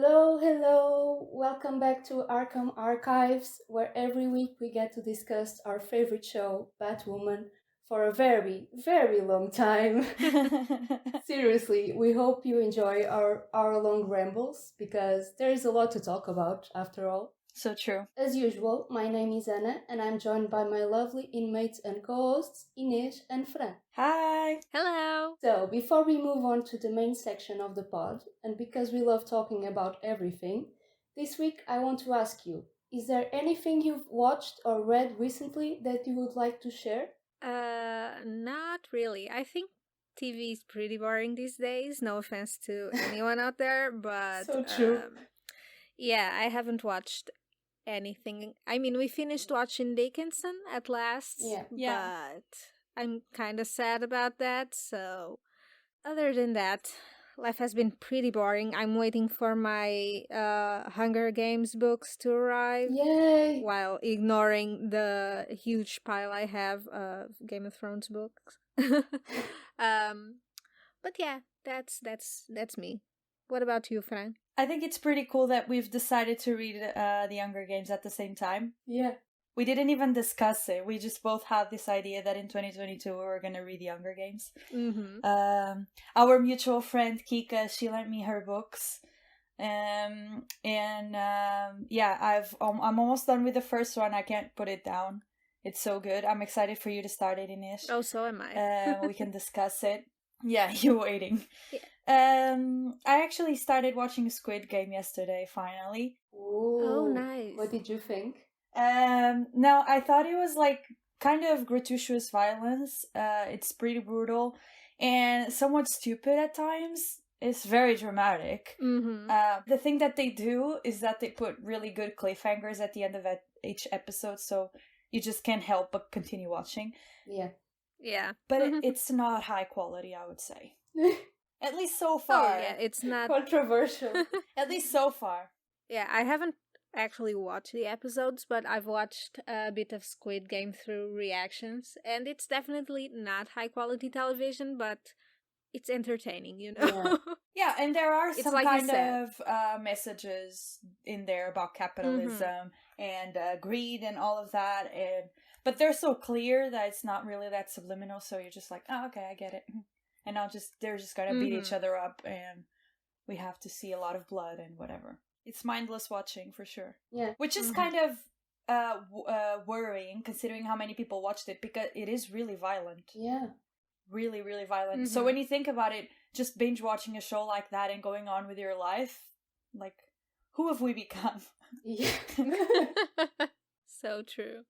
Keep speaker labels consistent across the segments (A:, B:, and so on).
A: Hello, hello. Welcome back to Arkham Archives, where every week we get to discuss our favorite show, Batwoman, for a very, very long time. Seriously, we hope you enjoy our hour-long rambles because there is a lot to talk about after all.
B: So true.
A: As usual, my name is Anna and I'm joined by my lovely inmates and co-hosts, Inês and Fran.
B: Hi.
C: Hello.
A: So, before we move on to the main section of the pod, and because we love talking about everything, this week I want to ask you, is there anything you've watched or read recently that you would like to share?
C: Not really. I think TV is pretty boring these days. No offense to anyone out there, but
A: So true.
C: Yeah, I haven't watched anything. I mean, we finished watching Dickinson at last,
A: Yeah.
C: but I'm kind of sad about that. So, other than that, life has been pretty boring. I'm waiting for my Hunger Games books to arrive.
A: Yay!
C: While ignoring the huge pile I have of Game of Thrones books. But yeah, that's me. What about you, Fran?
B: I think it's pretty cool that we've decided to read the Hunger Games at the same time.
A: Yeah.
B: We didn't even discuss it. We just both had this idea that in 2022 we were going to read the Hunger Games.
C: Mm-hmm.
B: Our mutual friend Kika, she lent me her books. I'm almost done with the first one. I can't put it down. It's so good. I'm excited for you to start it, Inish.
C: Oh, so am I.
B: We can discuss it. Yeah, you're waiting.
C: Yeah.
B: I actually started watching Squid Game yesterday, finally.
A: Ooh.
C: Oh, nice.
A: What did you think?
B: No, I thought it was like kind of gratuitous violence. It's pretty brutal and somewhat stupid at times. It's very dramatic.
C: Mm-hmm.
B: The thing that they do is that they put really good cliffhangers at the end of each episode, so you just can't help but continue watching.
A: Yeah.
C: Yeah.
B: But it's not high quality, I would say. At least so far.
C: Oh, yeah, it's not
A: Controversial.
B: At least so far.
C: Yeah, I haven't actually watched the episodes, but I've watched a bit of Squid Game through reactions, and it's definitely not high quality television, but it's entertaining, you know?
B: Yeah, and there are some
C: like
B: kind of messages in there about capitalism and greed and all of that, but they're so clear that it's not really that subliminal, so you're just like, oh, okay, I get it. And they're just gonna beat each other up, and we have to see a lot of blood and whatever. It's mindless watching, for sure.
A: Yeah.
B: Which is kind of worrying, considering how many people watched it, because it is really violent.
A: Yeah.
B: Really, really violent. So when you think about it, just binge watching a show like that and going on with your life, like, who have we become?
A: Yeah.
C: So true.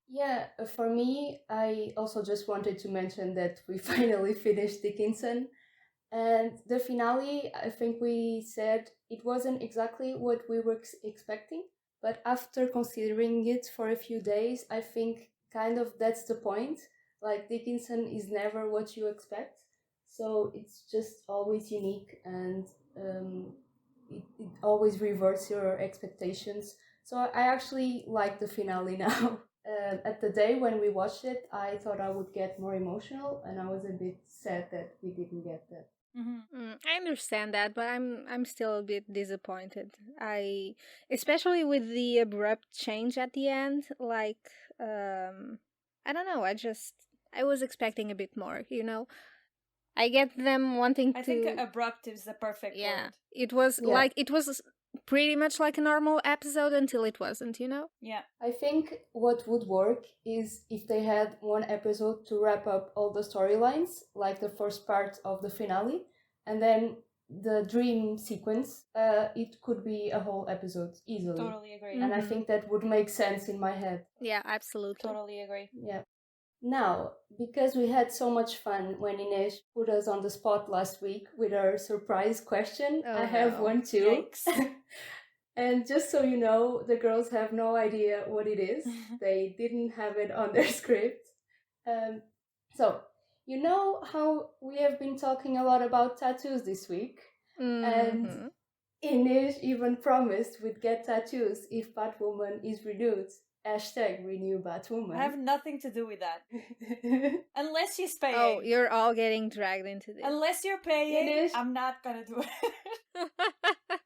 A: Yeah, for me, I also just wanted to mention that we finally finished Dickinson. And the finale, I think we said it wasn't exactly what we were expecting. But after considering it for a few days, I think kind of that's the point. Like, Dickinson is never what you expect. So it's just always unique, and it always reverts your expectations. So I actually like the finale now. At the day when we watched it, I thought I would get more emotional, and I was a bit sad that we didn't get that.
C: I understand that, but I'm still a bit disappointed. Especially with the abrupt change at the end. Like, I don't know. I was expecting a bit more. You know, I get them wanting to.
B: I think abrupt is the perfect word.
C: It was like it was pretty much like a normal episode until it wasn't, you know?
B: Yeah.
A: I think what would work is if they had one episode to wrap up all the storylines, like the first part of the finale, and then the dream sequence, it could be a whole episode easily.
B: Totally agree.
A: And I think that would make sense in my head.
C: Yeah, absolutely.
B: Totally agree.
A: Yeah. Now, because we had so much fun when Inês put us on the spot last week with our surprise question, I have one too. And just so you know, the girls have no idea what it is. They didn't have it on their script. So, you know how we have been talking a lot about tattoos this week? And Inês even promised we'd get tattoos if Batwoman is renewed. #renew Batwoman.
B: I have nothing to do with that. Unless she's paying.
C: Oh, you're all getting dragged into this.
B: Unless you're paying, I'm not gonna do it.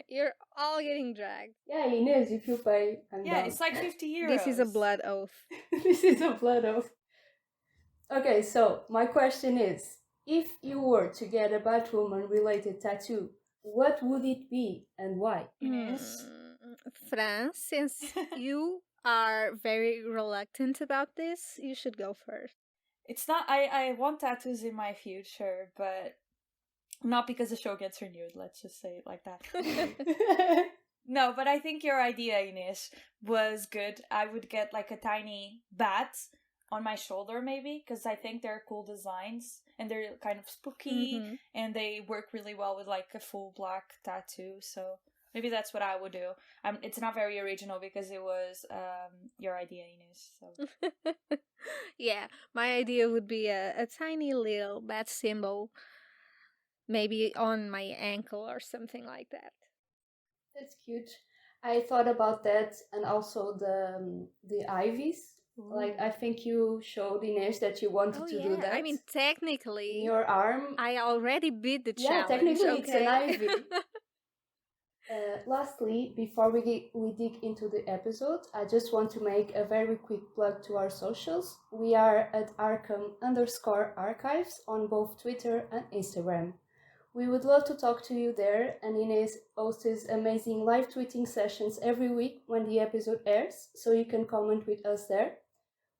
C: You're all getting dragged.
A: Yeah, Inez, if you pay, I'm
B: Yeah,
A: down.
B: it's like 50 euros.
C: This is a blood oath.
A: This is a blood oath. Okay, so my question is, if you were to get a Batwoman-related tattoo, what would it be and why?
B: Inez?
C: Fran, since you are very reluctant about this, you should go first.
B: It's not, I want tattoos in my future, but not because the show gets renewed, let's just say it like that. No, but I think your idea, Ines, was good. I would get like a tiny bat on my shoulder, maybe, because I think they're cool designs and they're kind of spooky and they work really well with like a full black tattoo. So maybe that's what I would do. It's not very original because it was your idea, Ines. So.
C: Yeah, my idea would be a tiny little bat symbol, maybe on my ankle or something like that.
A: That's cute. I thought about that, and also the ivies.
B: Ooh.
A: Like, I think you showed, Inês, that you wanted to do that.
C: I mean, technically,
A: in your arm.
C: I already beat the challenge.
A: Yeah, technically
C: okay?
A: it's an ivy. Lastly, before we dig into the episode, I just want to make a very quick plug to our socials. We are at Arkham_archives on both Twitter and Instagram. We would love to talk to you there, and Inês hosts amazing live tweeting sessions every week when the episode airs, so you can comment with us there.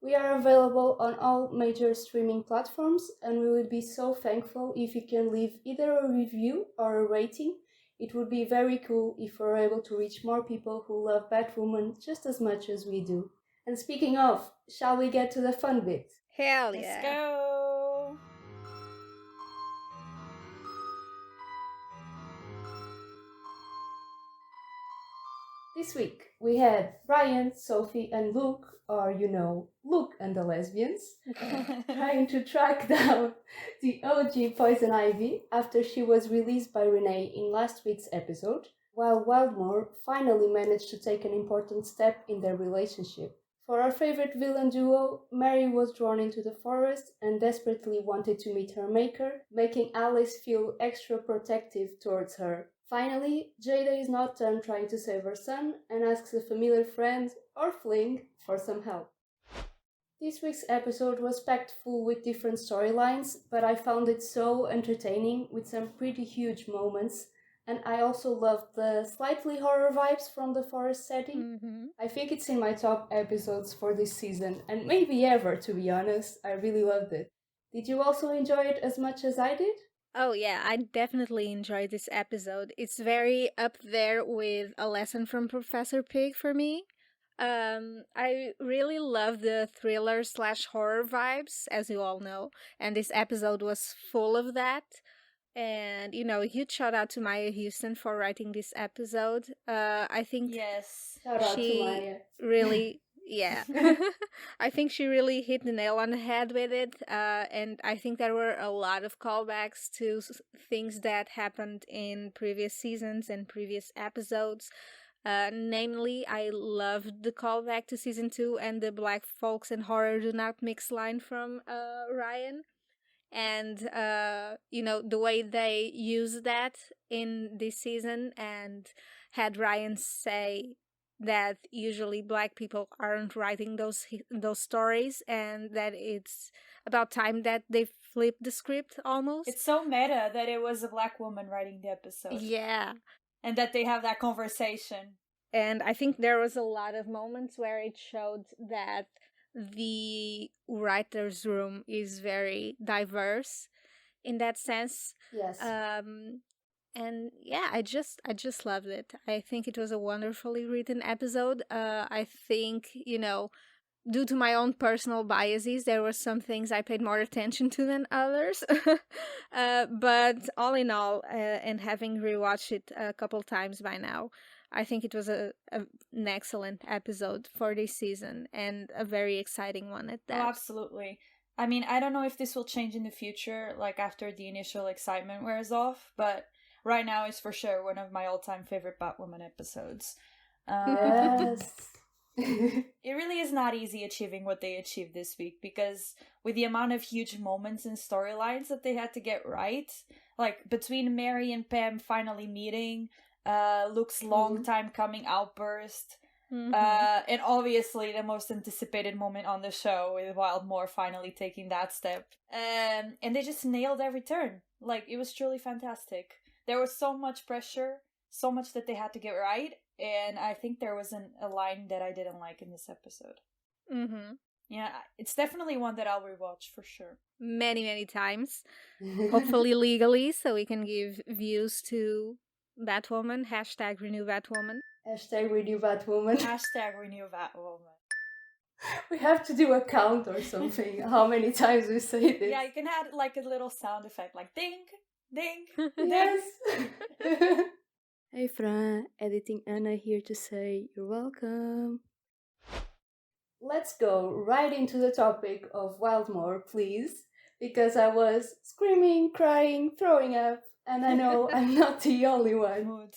A: We are available on all major streaming platforms, and we would be so thankful if you can leave either a review or a rating. It would be very cool if we're able to reach more people who love Batwoman just as much as we do. And speaking of, shall we get to the fun bit?
C: Hell yeah.
B: Let's go!
A: This week we had Ryan, Sophie, and Luke, or Luke and the Lesbians, trying to track down the OG Poison Ivy after she was released by Renee in last week's episode, while Wildmoore finally managed to take an important step in their relationship. For our favorite villain duo, Mary was drawn into the forest and desperately wanted to meet her maker, making Alice feel extra protective towards her. Finally, Jada is not done trying to save her son and asks a familiar friend, or fling, for some help. This week's episode was packed full with different storylines, but I found it so entertaining with some pretty huge moments, and I also loved the slightly horror vibes from the forest setting. I think it's in my top episodes for this season, and maybe ever, to be honest. I really loved it. Did you also enjoy it as much as I did?
C: Oh yeah, I definitely enjoyed this episode. It's very up there with A Lesson from Professor Pig for me. I really love the thriller/horror vibes, as you all know, and this episode was full of that. And, a huge shout out to Maya Houston for writing this episode. I think
A: Shout out to Maya.
C: Really, yeah. I think she really hit the nail on the head with it. And I think there were a lot of callbacks to things that happened in previous seasons and previous episodes. Namely, I loved the callback to season 2 and the Black folks and horror do not mix line from Ryan. And the way they used that in this season and had Ryan say that usually Black people aren't writing those stories and that it's about time that they flip the script almost.
B: It's so meta that it was a Black woman writing the episode.
C: Yeah.
B: And that they have that conversation.
C: And I think there was a lot of moments where it showed that the writer's room is very diverse in that sense.
A: Yes.
C: And yeah, I just loved it. I think it was a wonderfully written episode. I think, due to my own personal biases, there were some things I paid more attention to than others. But all in all, and having rewatched it a couple times by now, I think it was an excellent episode for this season and a very exciting one at that.
B: Oh, absolutely. I mean, I don't know if this will change in the future, like after the initial excitement wears off, but right now it's for sure one of my all-time favorite Batwoman episodes.
A: Yes.
B: It really is not easy achieving what they achieved this week because with the amount of huge moments and storylines that they had to get right, like between Mary and Pam finally meeting, Luke's long time coming outburst. And obviously the most anticipated moment on the show with Wildmoore finally taking that step. And they just nailed every turn. Like, it was truly fantastic. There was so much pressure, so much that they had to get right, and I think there was a line that I didn't like in this episode. Yeah, it's definitely one that I'll rewatch for sure.
C: Many, many times. Hopefully legally, so we can give views to Batwoman. Hashtag renew Batwoman.
A: Hashtag renew Batwoman.
B: Hashtag renew Batwoman.
A: We have to do a count or something. How many times we say this?
B: Yeah, you can add like a little sound effect, like ding, ding,
A: yes. Hey Fran, editing Anna here to say you're welcome. Let's go right into the topic of Wildmoore, please, because I was screaming, crying, throwing up, and I know I'm not the only one.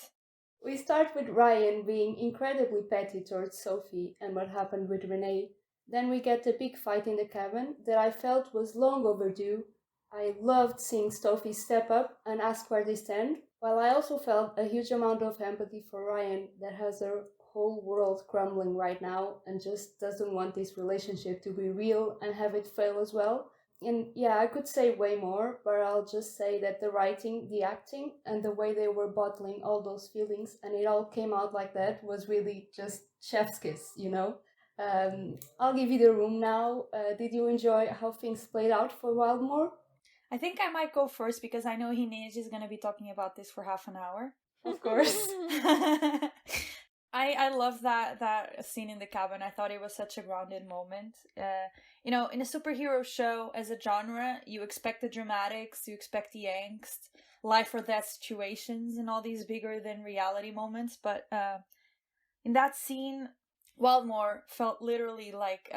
A: We start with Ryan being incredibly petty towards Sophie and what happened with Renee. Then we get a big fight in the cabin that I felt was long overdue. I loved seeing Sophie step up and ask where they stand, while I also felt a huge amount of empathy for Ryan that has her whole world crumbling right now and just doesn't want this relationship to be real and have it fail as well. And yeah, I could say way more, but I'll just say that the writing, the acting, and the way they were bottling all those feelings and it all came out like that was really just chef's kiss, you know? I'll give you the room now. Did you enjoy how things played out for Wildmoore?
B: I think I might go first because I know Hinej is going to be talking about this for half an hour.
A: Of course.
B: I love that scene in the cabin. I thought it was such a grounded moment. In a superhero show as a genre, you expect the dramatics, you expect the angst, life or death situations, and all these bigger than reality moments. But in that scene, Wildmoore felt literally like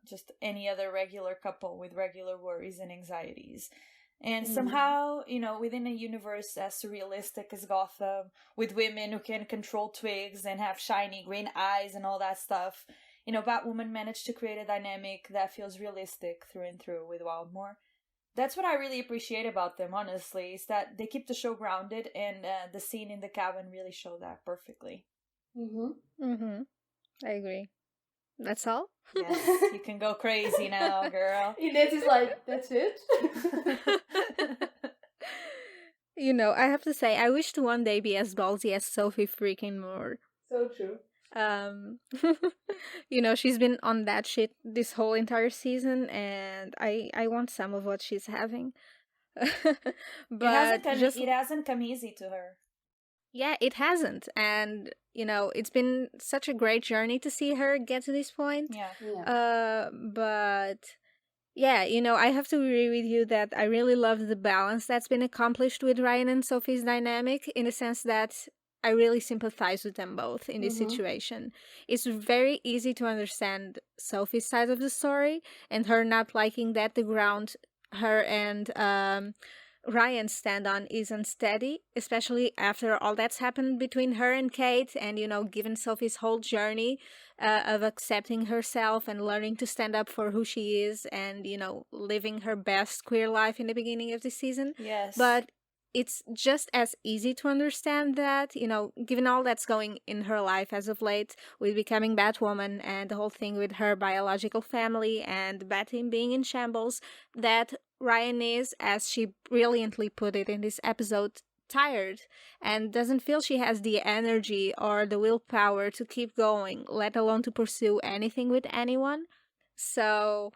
B: just any other regular couple with regular worries and anxieties. And somehow, within a universe as surrealistic as Gotham, with women who can control twigs and have shiny green eyes and all that stuff, Batwoman managed to create a dynamic that feels realistic through and through with Wildmoore. That's what I really appreciate about them, honestly, is that they keep the show grounded, and the scene in the cabin really showed that perfectly.
C: I agree. That's all?
B: Yes, you can go crazy now, girl.
A: Inez is like, that's it?
C: I have to say, I wish to one day be as ballsy as Sophie freaking Moore.
A: So true.
C: She's been on that shit this whole entire season, and I want some of what she's having.
B: But it hasn't come easy to her.
C: Yeah, it hasn't. And, it's been such a great journey to see her get to this point.
B: Yeah.
C: But, yeah, I have to agree with you that I really love the balance that's been accomplished with Ryan and Sophie's dynamic, in the sense that I really sympathize with them both in this situation. It's very easy to understand Sophie's side of the story and her not liking that the ground her and Ryan stand on is unsteady, especially after all that's happened between her and Kate, and given Sophie's whole journey of accepting herself and learning to stand up for who she is, and living her best queer life in the beginning of the season.
B: Yes.
C: But it's just as easy to understand that, given all that's going in her life as of late, with becoming Batwoman and the whole thing with her biological family and Bat Team being in shambles, that Ryan is, as she brilliantly put it in this episode, tired and doesn't feel she has the energy or the willpower to keep going, let alone to pursue anything with anyone. So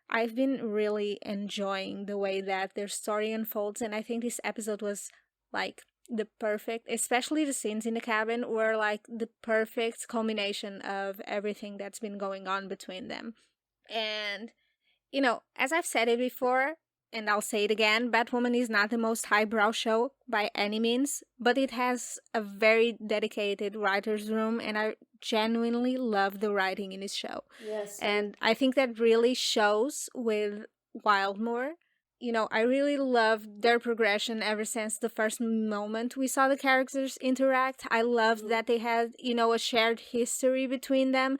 C: I've been really enjoying the way that their story unfolds, and I think this episode was like the perfect, especially the scenes in the cabin were like the perfect culmination of everything that's been going on between them. And as I've said it before, and I'll say it again, Batwoman is not the most highbrow show by any means, but it has a very dedicated writer's room, and I genuinely love the writing in this show.
A: Yes.
C: And I think that really shows with Wildmoore. I really loved their progression ever since the first moment we saw the characters interact. I loved that they had, a shared history between them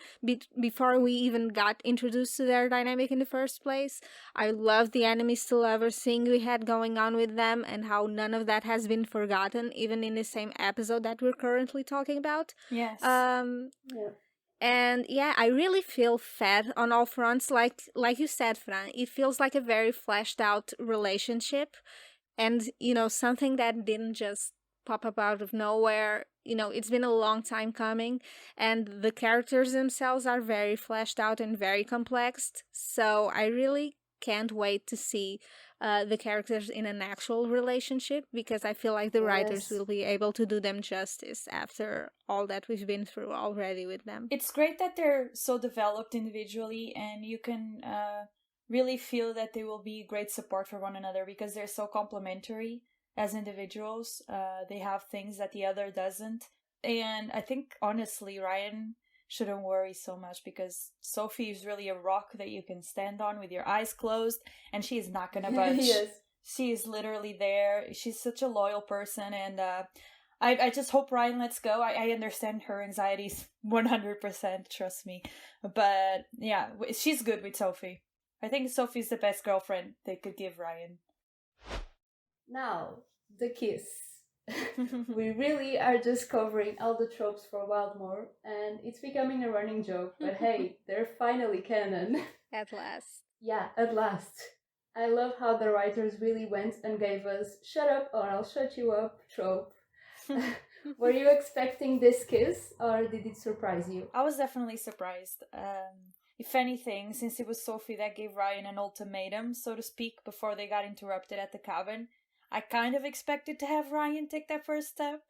C: before we even got introduced to their dynamic in the first place. I loved the enemies to lovers thing we had going on with them and how none of that has been forgotten, even in the same episode that we're currently talking about.
B: Yes.
A: Yeah.
C: And yeah, I really feel fed on all fronts. Like you said, Fran, it feels like a very fleshed out relationship, and something that didn't just pop up out of nowhere. It's been a long time coming, and the characters themselves are very fleshed out and very complex. So I really can't wait to see the characters in an actual relationship, because I feel like the writers will be able to do them justice after all that we've been through already with them.
B: It's great that they're so developed individually, and you can really feel that they will be great support for one another because they're so complementary as individuals. They have things that the other doesn't. And I think, honestly, Ryan shouldn't worry so much because Sophie is really a rock that you can stand on with your eyes closed, and she is not gonna budge.
A: Yes.
B: She is literally there. She's such a loyal person, and I just hope Ryan lets go. I understand her anxieties 100%, trust me. But yeah, she's good with Sophie. I think Sophie's the best girlfriend they could give Ryan.
A: Now, the kiss. We really are just covering all the tropes for Wildmoore, and it's becoming a running joke, but hey, they're finally canon.
C: At last.
A: Yeah, at last. I love how the writers really went and gave us "shut up or I'll shut you up" trope. Were you expecting this kiss, or did it surprise you?
B: I was definitely surprised. If anything, since it was Sophie that gave Ryan an ultimatum, so to speak, before they got interrupted at the cabin, I kind of expected to have Ryan take that first step.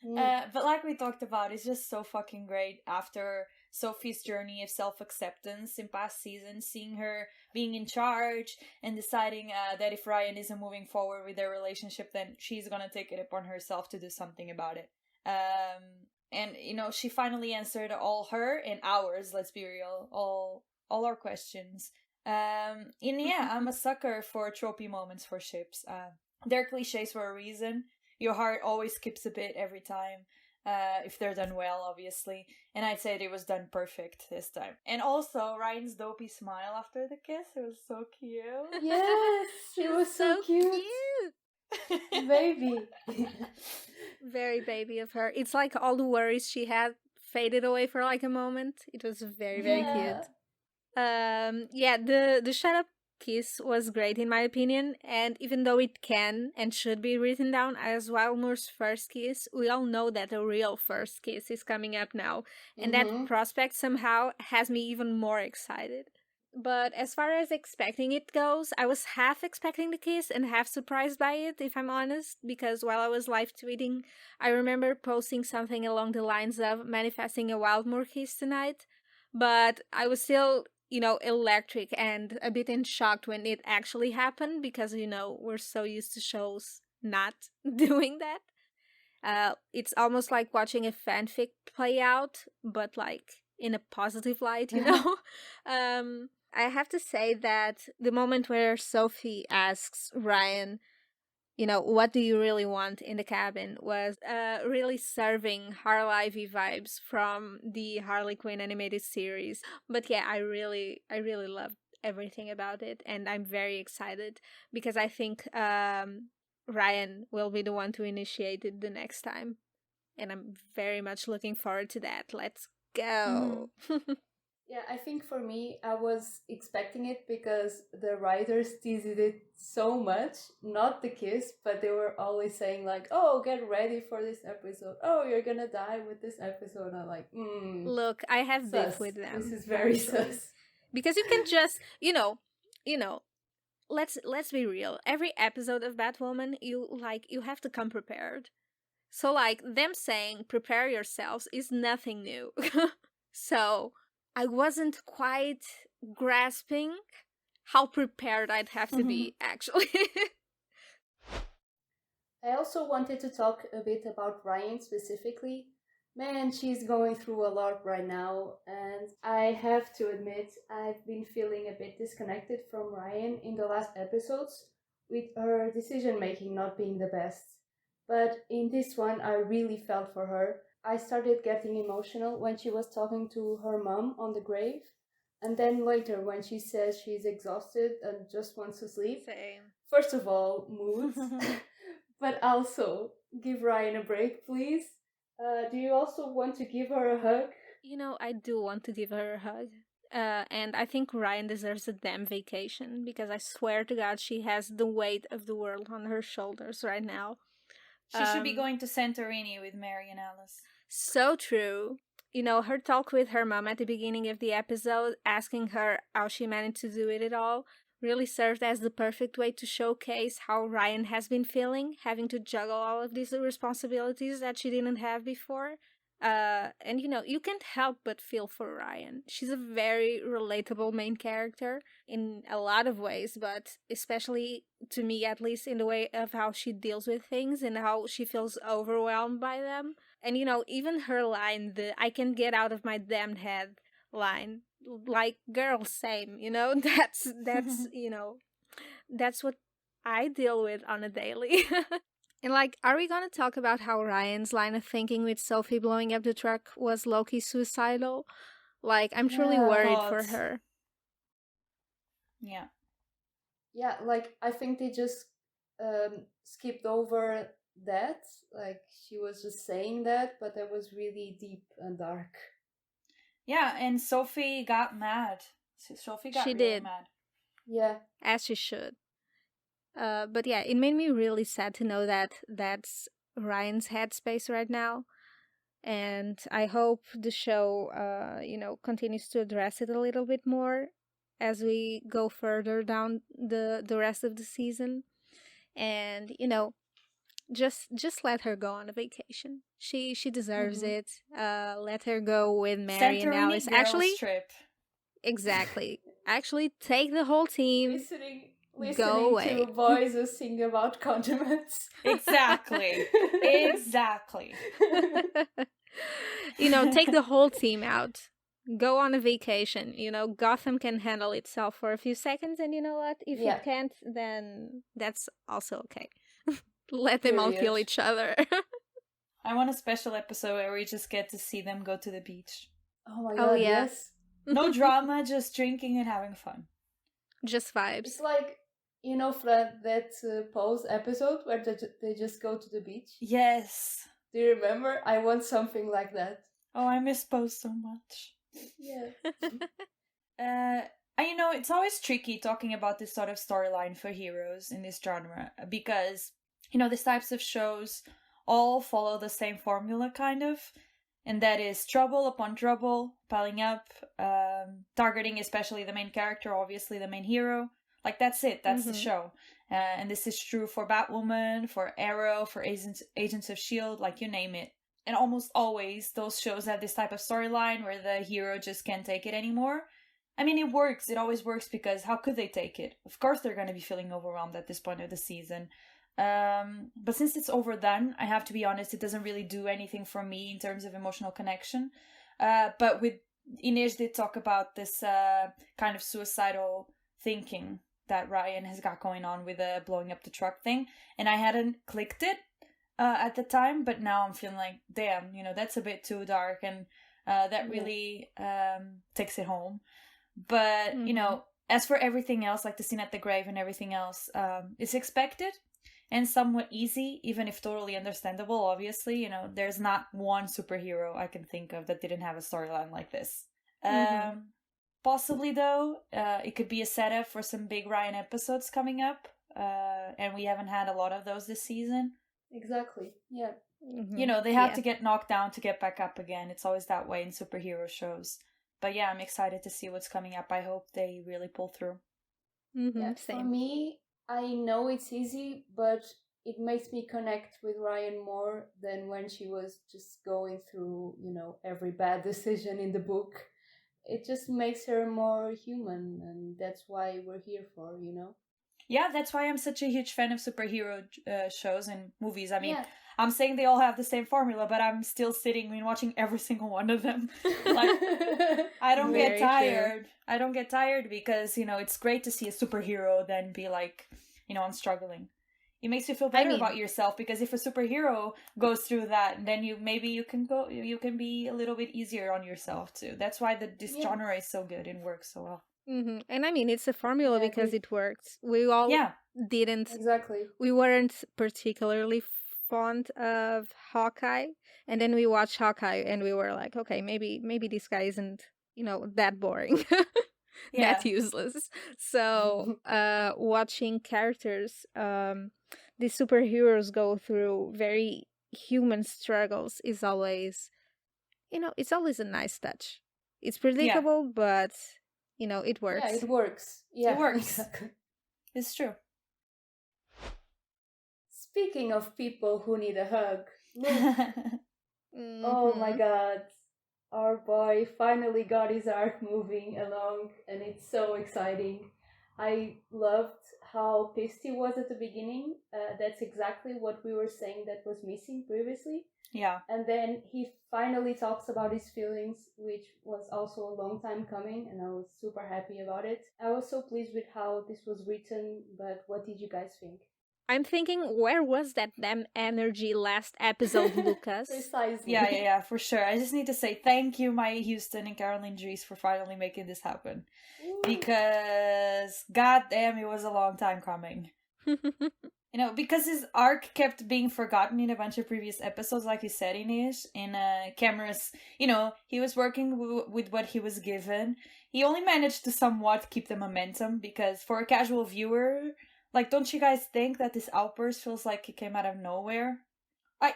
B: But like we talked about, it's just so fucking great after Sophie's journey of self-acceptance in past seasons, seeing her being in charge and deciding that if Ryan isn't moving forward with their relationship, then she's gonna take it upon herself to do something about it. And she finally answered all her and ours, let's be real, all our questions. And yeah, I'm a sucker for tropey moments for ships. They're cliches for a reason. Your heart always skips a bit every time, if they're done well, obviously. And I'd say it was done perfect this time. And also, Ryan's dopey smile after the kiss, it was so cute.
A: Yes, it was so cute. Baby.
C: Very baby of her. It's like all the worries she had faded away for like a moment. It was very, very cute. Yeah, the shut up kiss was great in my opinion, and even though it can and should be written down as Wildmoore's first kiss, we all know that a real first kiss is coming up now, and that prospect somehow has me even more excited. But as far as expecting it goes, I was half expecting the kiss and half surprised by it, if I'm honest, because while I was live tweeting, I remember posting something along the lines of manifesting a Wildmoore kiss tonight, but I was still electric and a bit in shock when it actually happened, because we're so used to shows not doing that. It's almost like watching a fanfic play out, but like in a positive light, I have to say that the moment where Sophie asks Ryan, what do you really want in the cabin, was really serving Harley Ivy vibes from the Harley Quinn animated series. But yeah, I really loved everything about it, and I'm very excited because I think Ryan will be the one to initiate it the next time, and I'm very much looking forward to that. Let's go.
A: Yeah, I think for me, I was expecting it because the writers teased it so much. Not the kiss, but they were always saying like, "Oh, get ready for this episode. Oh, you're gonna die with this episode." I'm like,
C: Look, I have beef with them.
A: This is very sus.
C: Because you can just, let's be real. Every episode of Batwoman, you have to come prepared. So like them saying prepare yourselves is nothing new. So I wasn't quite grasping how prepared I'd have to be, actually.
A: I also wanted to talk a bit about Ryan specifically. Man, she's going through a lot right now, and I have to admit, I've been feeling a bit disconnected from Ryan in the last episodes, with her decision making not being the best. But in this one, I really felt for her. I started getting emotional when she was talking to her mom on the grave. And then later, when she says she's exhausted and just wants to sleep.
C: Same.
A: First of all, moods. But also, give Ryan a break, please. Do you also want to give her a hug?
C: You know, I do want to give her a hug. And I think Ryan deserves a damn vacation because I swear to God she has the weight of the world on her shoulders right now.
B: She should be going to Santorini with Mary and Alice.
C: So true. You know, her talk with her mom at the beginning of the episode, asking her how she managed to do it all, really served as the perfect way to showcase how Ryan has been feeling, having to juggle all of these responsibilities that she didn't have before. And you know, you can't help but feel for Ryan. She's a very relatable main character in a lot of ways, but especially to me, at least, in the way of how she deals with things and how she feels overwhelmed by them. And you know, even her line, the "I can get out of my damned head" line, like, girl, same, you know, that's you know, that's what I deal with on a daily. And like, are we gonna talk about how Ryan's line of thinking with Sophie blowing up the truck was low-key suicidal? Like, I'm truly worried for her.
B: Yeah.
A: Yeah, like, I think they just skipped over that. Like, she was just saying that, but that was really deep and dark.
B: Yeah, and Sophie got mad. Sophie got really mad.
A: Yeah.
C: As she should. But yeah, it made me really sad to know that that's Ryan's headspace right now. And I hope the show, you know, continues to address it a little bit more as we go further down the rest of the season. And, you know, just let her go on a vacation. She deserves it. Let her go with Mary and Alice.
B: Actually, trip.
C: Exactly. Actually, take the whole team.
A: Listening to boys who sing about condiments.
B: Exactly. Exactly.
C: You know, take the whole team out. Go on a vacation. You know, Gotham can handle itself for a few seconds, and you know what? If it can't, then that's also okay. Let them all kill each other.
B: I want a special episode where we just get to see them go to the beach.
A: Oh my god, yes.
B: No drama, just drinking and having fun.
C: Just vibes.
A: It's like, you know, that Pose episode where they just go to the beach?
B: Yes.
A: Do you remember? I want something like that.
B: Oh, I miss Pose so much.
A: Yeah.
B: And you know, it's always tricky talking about this sort of storyline for heroes in this genre because, you know, these types of shows all follow the same formula, kind of. And that is trouble upon trouble, piling up, targeting especially the main character, obviously the main hero. Like, that's it. That's the show. And this is true for Batwoman, for Arrow, for Agents of S.H.I.E.L.D., like, you name it. And almost always, those shows have this type of storyline where the hero just can't take it anymore. I mean, it works. It always works because how could they take it? Of course they're going to be feeling overwhelmed at this point of the season. But since it's overdone, I have to be honest, it doesn't really do anything for me in terms of emotional connection. But with Inês did talk about this kind of suicidal thinking that Ryan has got going on with the blowing up the truck thing, and I hadn't clicked it at the time, but now I'm feeling like, damn, you know, that's a bit too dark, and that really takes it home. But you know, as for everything else, like the scene at the grave and everything else, it's expected and somewhat easy, even if totally understandable. Obviously, you know, there's not one superhero I can think of that didn't have a storyline like this. Possibly, though, it could be a setup for some big Ryan episodes coming up, and we haven't had a lot of those this season.
A: Exactly, yeah.
B: You know, they have to get knocked down to get back up again. It's always that way in superhero shows. But yeah, I'm excited to see what's coming up. I hope they really pull through.
A: Yeah, for me, I know it's easy, but it makes me connect with Ryan more than when she was just going through, you know, every bad decision in the book. It just makes her more human, and that's why we're here for, you know?
B: Yeah, that's why I'm such a huge fan of superhero shows and movies. I mean, I'm saying they all have the same formula, but I'm still sitting and watching every single one of them. Like, I don't get tired. I don't get tired because, you know, it's great to see a superhero then be like I'm struggling. It makes you feel better about yourself, because if a superhero goes through that, then you can be a little bit easier on yourself too. That's why this genre is so good and works so well.
C: Mm-hmm. And I mean, it's a formula because it works. We all didn't.
A: Exactly.
C: We weren't particularly fond of Hawkeye, and then we watched Hawkeye, and we were like, okay, maybe this guy isn't, that boring, that useless. So, watching characters, the superheroes go through very human struggles is always, it's always a nice touch. It's predictable, but it works.
A: Yeah, it works. Yeah,
B: it works. It's true.
A: Speaking of people who need a hug, oh my god, our boy finally got his arc moving along, and it's so exciting. I loved how pissed he was at the beginning. That's exactly what we were saying that was missing previously.
B: Yeah.
A: And then he finally talks about his feelings, which was also a long time coming, and I was super happy about it. I was so pleased with how this was written, but what did you guys think?
C: I'm thinking, where was that damn energy last episode, Lucas?
A: Precisely.
B: Yeah, for sure. I just need to say thank you, Maya Houston and Caroline Dries, for finally making this happen. Ooh. Because, goddamn, it was a long time coming. Because his arc kept being forgotten in a bunch of previous episodes, like you said, Inish, and cameras, he was working with what he was given. He only managed to somewhat keep the momentum, because for a casual viewer, like, don't you guys think that this outburst feels like it came out of nowhere?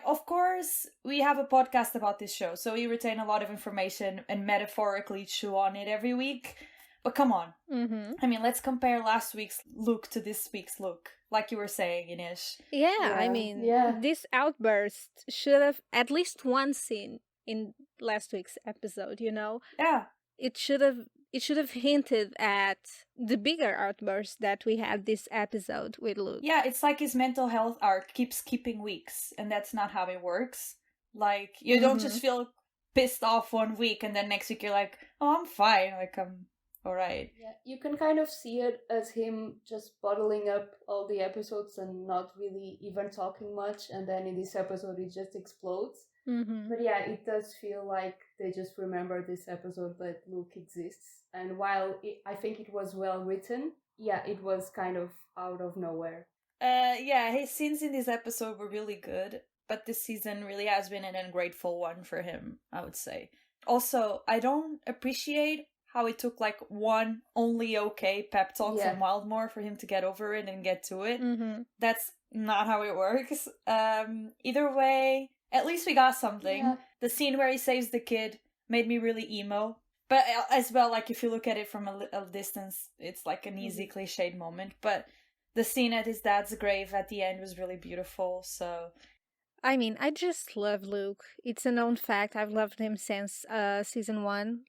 B: Of course, we have a podcast about this show, so we retain a lot of information and metaphorically chew on it every week. But come on.
C: Mm-hmm.
B: I mean, let's compare last week's look to this week's look, like you were saying, Inish.
C: Yeah, this outburst should have at least one scene in last week's episode,
B: Yeah.
C: It should have hinted at the bigger outburst that we had this episode with Luke.
B: Yeah, it's like his mental health arc keeps skipping weeks, and that's not how it works. Like, you don't just feel pissed off one week, and then next week you're like, oh, I'm fine, like, I'm alright.
A: Yeah, you can kind of see it as him just bottling up all the episodes and not really even talking much, and then in this episode it just explodes.
C: Mm-hmm.
A: But yeah, it does feel like they just remember this episode that Luke exists. And while I think it was well written, yeah, it was kind of out of nowhere.
B: His scenes in this episode were really good, but this season really has been an ungrateful one for him, I would say. Also, I don't appreciate how it took like one only okay pep talk from Wildmoore for him to get over it and get to it.
C: Mm-hmm.
B: That's not how it works. Either way, at least we got something. Yeah. The scene where he saves the kid made me really emo. But as well, like, if you look at it from a distance, it's like an easy cliched moment. But the scene at his dad's grave at the end was really beautiful, so...
C: I mean, I just love Luke. It's a known fact. I've loved him since season 1.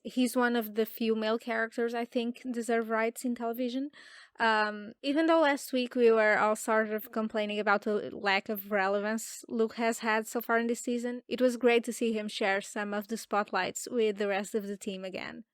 C: He's one of the few male characters I think deserve rights in television. Even though last week we were all sort of complaining about the lack of relevance Luke has had so far in this season, it was great to see him share some of the spotlights with the rest of the team again.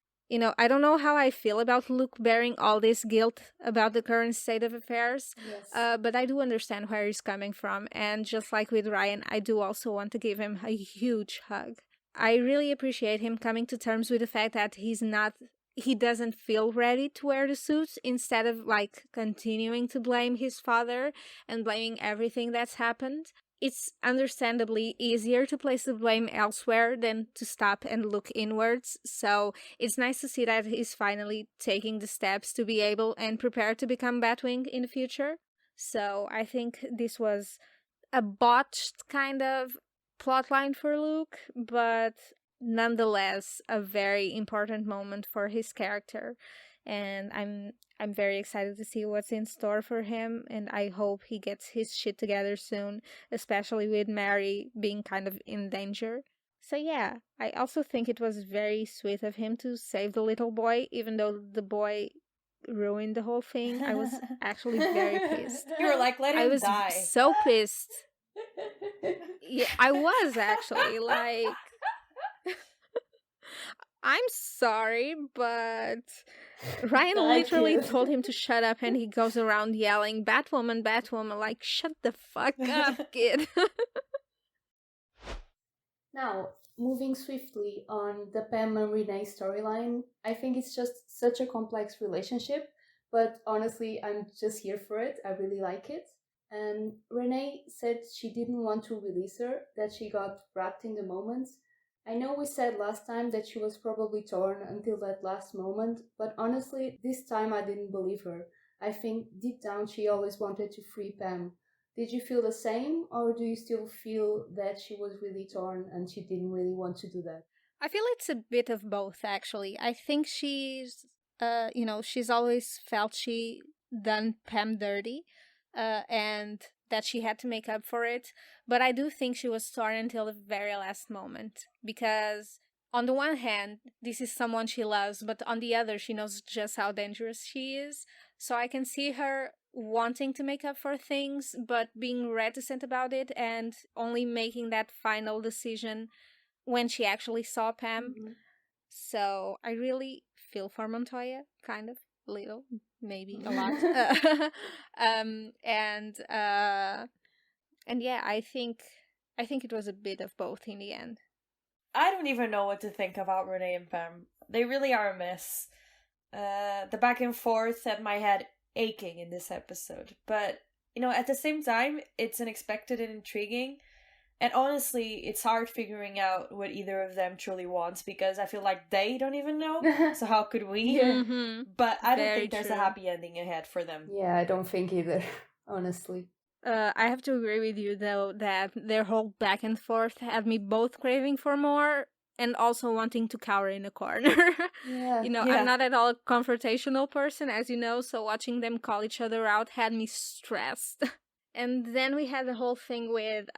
C: I don't know how I feel about Luke bearing all this guilt about the current state of affairs, but I do understand where he's coming from, and just like with Ryan, I do also want to give him a huge hug. I really appreciate him coming to terms with the fact that he doesn't feel ready to wear the suit, instead of like continuing to blame his father and blaming everything that's happened. It's understandably easier to place the blame elsewhere than to stop and look inwards, so it's nice to see that he's finally taking the steps to be able and prepared to become Batwing in the future. So I think this was a botched kind of plotline for Luke, but nonetheless a very important moment for his character. And I'm very excited to see what's in store for him, and I hope he gets his shit together soon, especially with Mary being kind of in danger. So yeah, I also think it was very sweet of him to save the little boy, even though the boy ruined the whole thing. I was actually very pissed.
B: You were like, let him die.
C: I was so pissed. Yeah, I was actually like... I'm sorry, but Ryan
A: Die,
C: literally
A: kid.
C: told him to shut up, and he goes around yelling, Batwoman, Batwoman, like, shut the fuck up, kid.
A: Now, moving swiftly on the Pam and Renee storyline, I think it's just such a complex relationship, but honestly, I'm just here for it. I really like it. And Renee said she didn't want to release her, that she got wrapped in the moment. I know we said last time that she was probably torn until that last moment, but honestly, this time I didn't believe her. I think deep down she always wanted to free Pam. Did you feel the same, or do you still feel that she was really torn and she didn't really want to do that?
C: I feel it's a bit of both, actually. I think she's always felt she done Pam dirty, and that she had to make up for it. But I do think she was torn until the very last moment. Because, on the one hand, this is someone she loves, but on the other, she knows just how dangerous she is. So I can see her wanting to make up for things, but being reticent about it and only making that final decision when she actually saw Pam.
A: Mm-hmm.
C: So I really feel for Montoya, kind of, a little, maybe a lot. And yeah, I think it was a bit of both in the end.
B: I don't even know what to think about Renee and Pam. They really are a mess. The back and forth had my head aching in this episode. But, at the same time, it's unexpected and intriguing. And honestly, it's hard figuring out what either of them truly wants because I feel like they don't even know. So how could we?
A: Yeah.
C: Mm-hmm.
B: But I don't
C: Very
B: think there's
C: true.
B: a happy ending ahead for them.
A: Yeah, I don't think either, honestly.
C: I have to agree with you, though, that their whole back and forth had me both craving for more and also wanting to cower in a corner.
A: Yeah.
C: I'm not at all a confrontational person, as you know, so watching them call each other out had me stressed. And then we had the whole thing with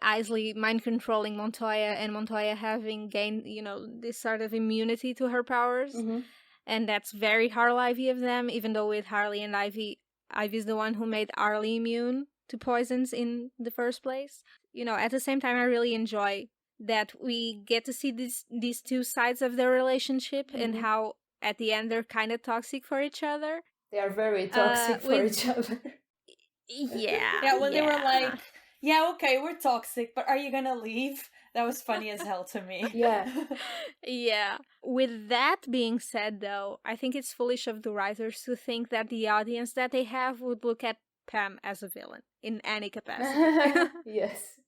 C: Isley mind controlling Montoya and Montoya having gained, this sort of immunity to her powers.
A: Mm-hmm.
C: And that's very Harley of them, even though with Harley and Ivy's the one who made Arlie immune to poisons in the first place. At the same time, I really enjoy that we get to see these two sides of their relationship and how at the end they're kind of toxic for each other.
A: They are very toxic for each other.
C: Yeah.
B: Yeah, when they were like, yeah, okay, we're toxic, but are you gonna leave? That was funny as hell to me.
A: Yeah.
C: Yeah. With that being said, though, I think it's foolish of the writers to think that the audience that they have would look at Pam as a villain in any capacity.
A: Yes.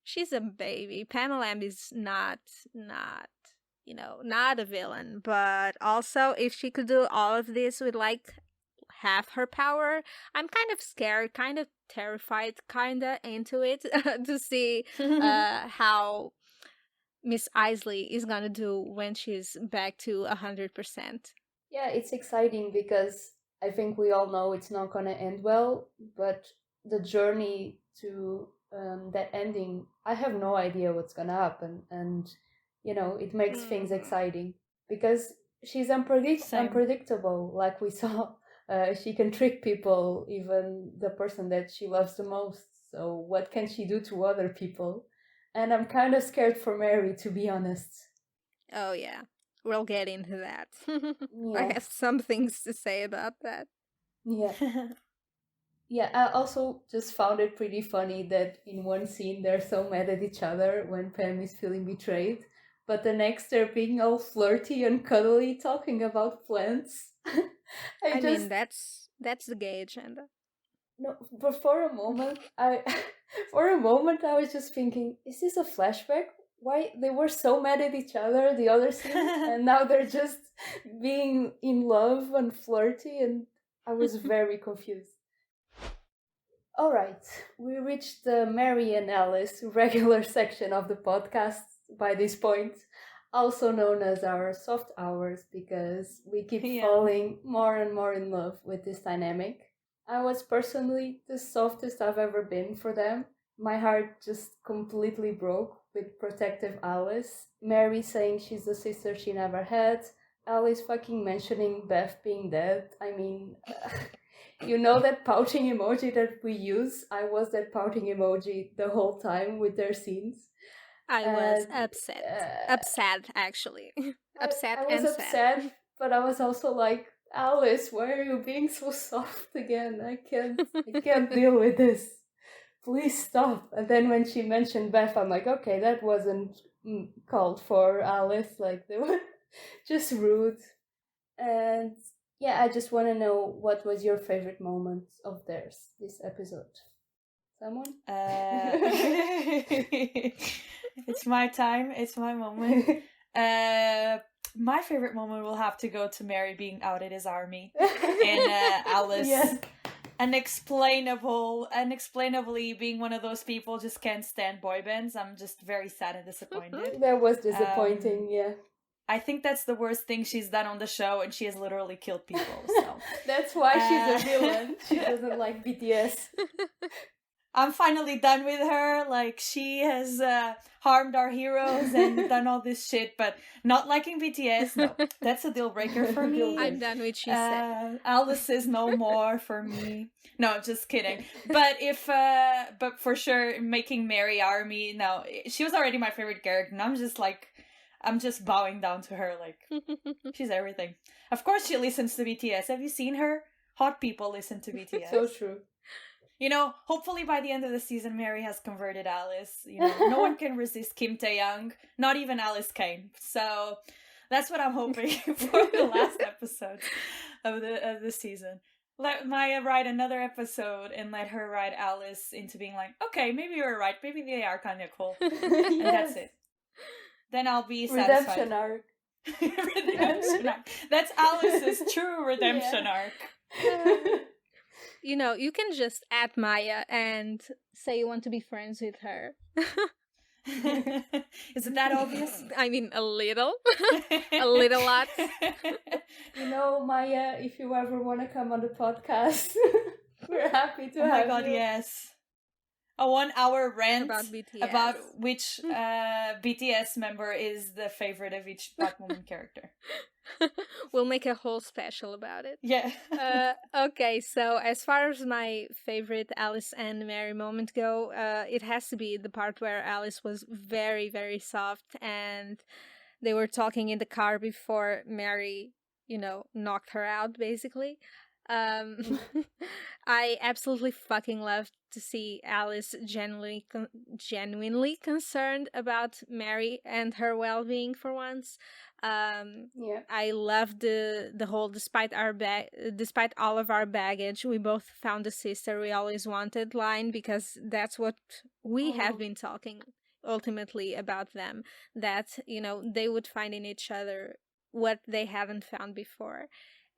C: She's a baby. Pamela Lamb is not a villain. But also, if she could do all of this with half her power, I'm kind of scared, kind of terrified, kind of into it to see how Miss Isley is gonna do when she's back to 100%.
A: Yeah, it's exciting because I think we all know it's not gonna end well, but the journey to that ending, I have no idea what's gonna happen, and it makes things exciting because she's unpredictable. Like we saw, she can trick people, even the person that she loves the most. So what can she do to other people? And I'm kind of scared for Mary, to be honest.
C: Oh yeah, we'll get into that.
A: Yeah.
C: I have some things to say about that.
A: Yeah. Yeah, I also just found it pretty funny that in one scene they're so mad at each other when Pam is feeling betrayed, but the next they're being all flirty and cuddly talking about plants.
C: I mean, that's the gay agenda.
A: No, but for a moment I was just thinking, is this a flashback? Why they were so mad at each other the other scene and now they're just being in love and flirty, and I was very confused. Alright, we reached the Mary and Alice regular section of the podcast by this point, also known as our soft hours because we keep falling more and more in love with this dynamic. I was personally the softest I've ever been for them. My heart just completely broke with protective Alice, Mary saying she's the sister she never had, Alice fucking mentioning Beth being dead. I mean... that pouting emoji that we use? I was that pouting emoji the whole time with their scenes.
C: I was upset. Upset, actually. Upset
A: I was
C: and
A: upset, But I was also like, Alice, why are you being so soft again? I can't deal with this. Please stop. And then when she mentioned Beth, I'm like, okay, that wasn't called for, Alice. Like, they were just rude. And yeah, I just want to know, what was your favorite moment of theirs this episode? Someone?
B: It's my time. It's my moment. My favorite moment will have to go to Mary being outed as Army, and Alice unexplainably being one of those people just can't stand boy bands. I'm just very sad and disappointed.
A: That was disappointing. Yeah.
B: I think that's the worst thing she's done on the show, and she has literally killed people. So
A: that's why she's a villain. She doesn't like BTS.
B: I'm finally done with her. Like, she has harmed our heroes and done all this shit, but not liking BTS, no, that's a deal breaker for me.
C: I'm done with she said.
B: Alice is no more for me. No, I'm just kidding. But but for sure, making Mary Army, no, she was already my favorite character, and I'm just bowing down to her, like, she's everything. Of course she listens to BTS. Have you seen her? Hot people listen to BTS.
A: So true.
B: You know, hopefully by the end of the season, Mary has converted Alice. You know, no one can resist Kim Tae-young, not even Alice Kane. So that's what I'm hoping for the last episode of the season. Let Maya write another episode and let her write Alice into being like, okay, maybe you're right. Maybe they are kind of cool.
A: Yes.
B: And that's it. Then I'll be satisfied.
A: Redemption arc.
B: Redemption arc. That's Alice's true redemption arc.
C: You know, you can just add Maya and say you want to be friends with her.
B: Is it that obvious?
C: I mean, a little. A little lot.
A: You know, Maya, if you ever want to come on the podcast, we're happy to have you.
B: Oh my god, yes. A 1-hour rant
C: about BTS.
B: About which BTS member is the favorite of each Batwoman character.
C: We'll make a whole special about it.
B: Yeah.
C: Okay, so as far as my favorite Alice and Mary moment go, it has to be the part where Alice was very, very soft and they were talking in the car before Mary, you know, knocked her out, basically. I absolutely fucking love to see Alice genuinely concerned about Mary and her well-being for once. I love the whole despite all of our baggage, we both found the sister we always wanted line, because that's what we have been talking ultimately about them, that, you know, they would find in each other what they haven't found before.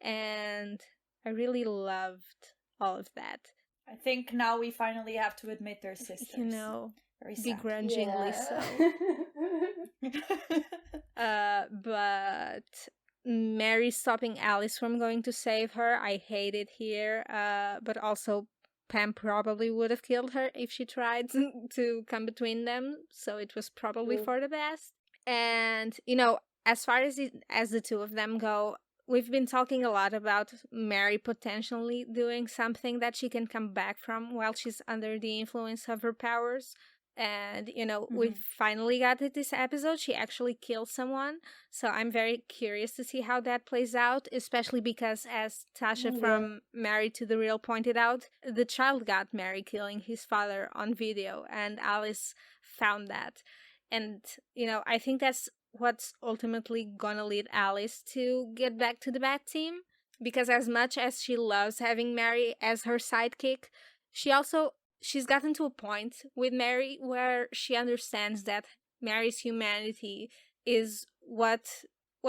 C: And I really loved all of that.
B: I think now we finally have to admit they're sisters.
C: You know,
B: very sad.
C: begrudgingly so. But Mary stopping Alice from going to save her, I hate it here. But also Pam probably would have killed her if she tried to come between them. So it was probably for the best. And, you know, as far as the two of them go, we've been talking a lot about Mary potentially doing something that she can come back from while she's under the influence of her powers. And, you know, we finally got it this episode. She actually killed someone. So I'm very curious to see how that plays out, especially because, as Tasha from Married to the Real pointed out, the child got Mary killing his father on video, and Alice found that. And, you know, I think that's what's ultimately gonna lead Alice to get back to the Bat team, because as much as she loves having Mary as her sidekick, she's gotten to a point with Mary where she understands that Mary's humanity is what's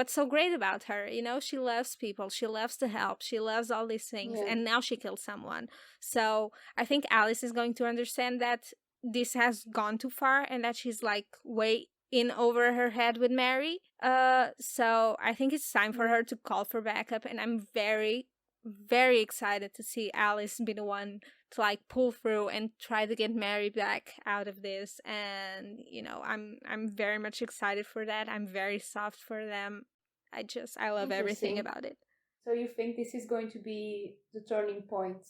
C: so great about her. You know, she loves people, she loves to help, she loves all these things, and now she killed someone. So I think Alice is going to understand that this has gone too far and that she's like way in over her head with Mary. So I think it's time for her to call for backup, and I'm very, very excited to see Alice be the one to like pull through and try to get Mary back out of this. And, you know, I'm very much excited for that. I'm very soft for them. I love everything about it.
A: So you think this is going to be the turning point?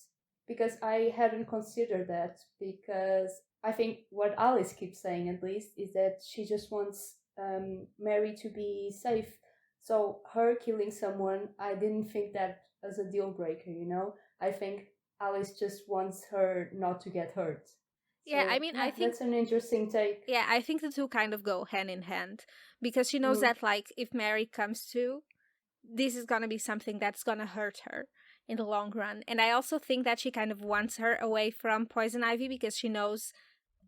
A: Because I hadn't considered that, because I think what Alice keeps saying, at least, is that she just wants Mary to be safe So her killing someone, I didn't think that as a deal breaker, you know? I think Alice just wants her not to get hurt.
C: Yeah, I
A: So,
C: mean, I
A: yeah,
C: think
A: that's an interesting take.
C: yeah, I think the two kind of go hand in hand because she knows
A: Mm,
C: that like if Mary comes to, this is gonna be something that's gonna hurt her in the long run. And I also think that she kind of wants her away from Poison Ivy because she knows,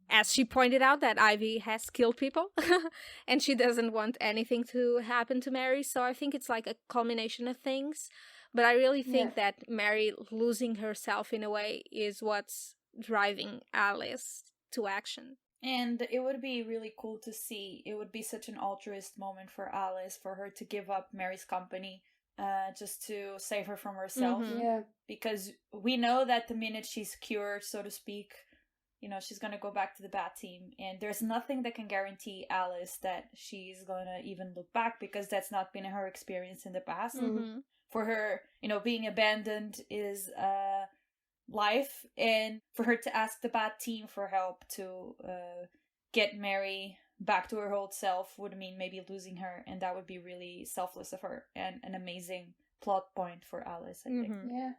C: as she pointed out, that Ivy has killed people and she doesn't want anything to happen to Mary. So I think it's like a culmination of things. But I really
A: yeah.
C: think that Mary losing herself in a way is what's driving Alice to action.
B: And it would be really cool to see. It would be such an altruist moment for Alice, for her to give up Mary's company just to save her from herself.
C: Mhm.
A: Yeah.
B: Because we know that the minute she's cured, so to speak, she's going to go back to the Bat team. And there's nothing that can guarantee Alice that she's going to even look back, because that's not been her experience in the past.
C: Mhm.
B: For her, being abandoned is life, and for her to ask the Bat team for help to get Mary back to her old self would mean maybe losing her, and that would be really selfless of her and an amazing plot point for Alice, I think.
A: Yeah.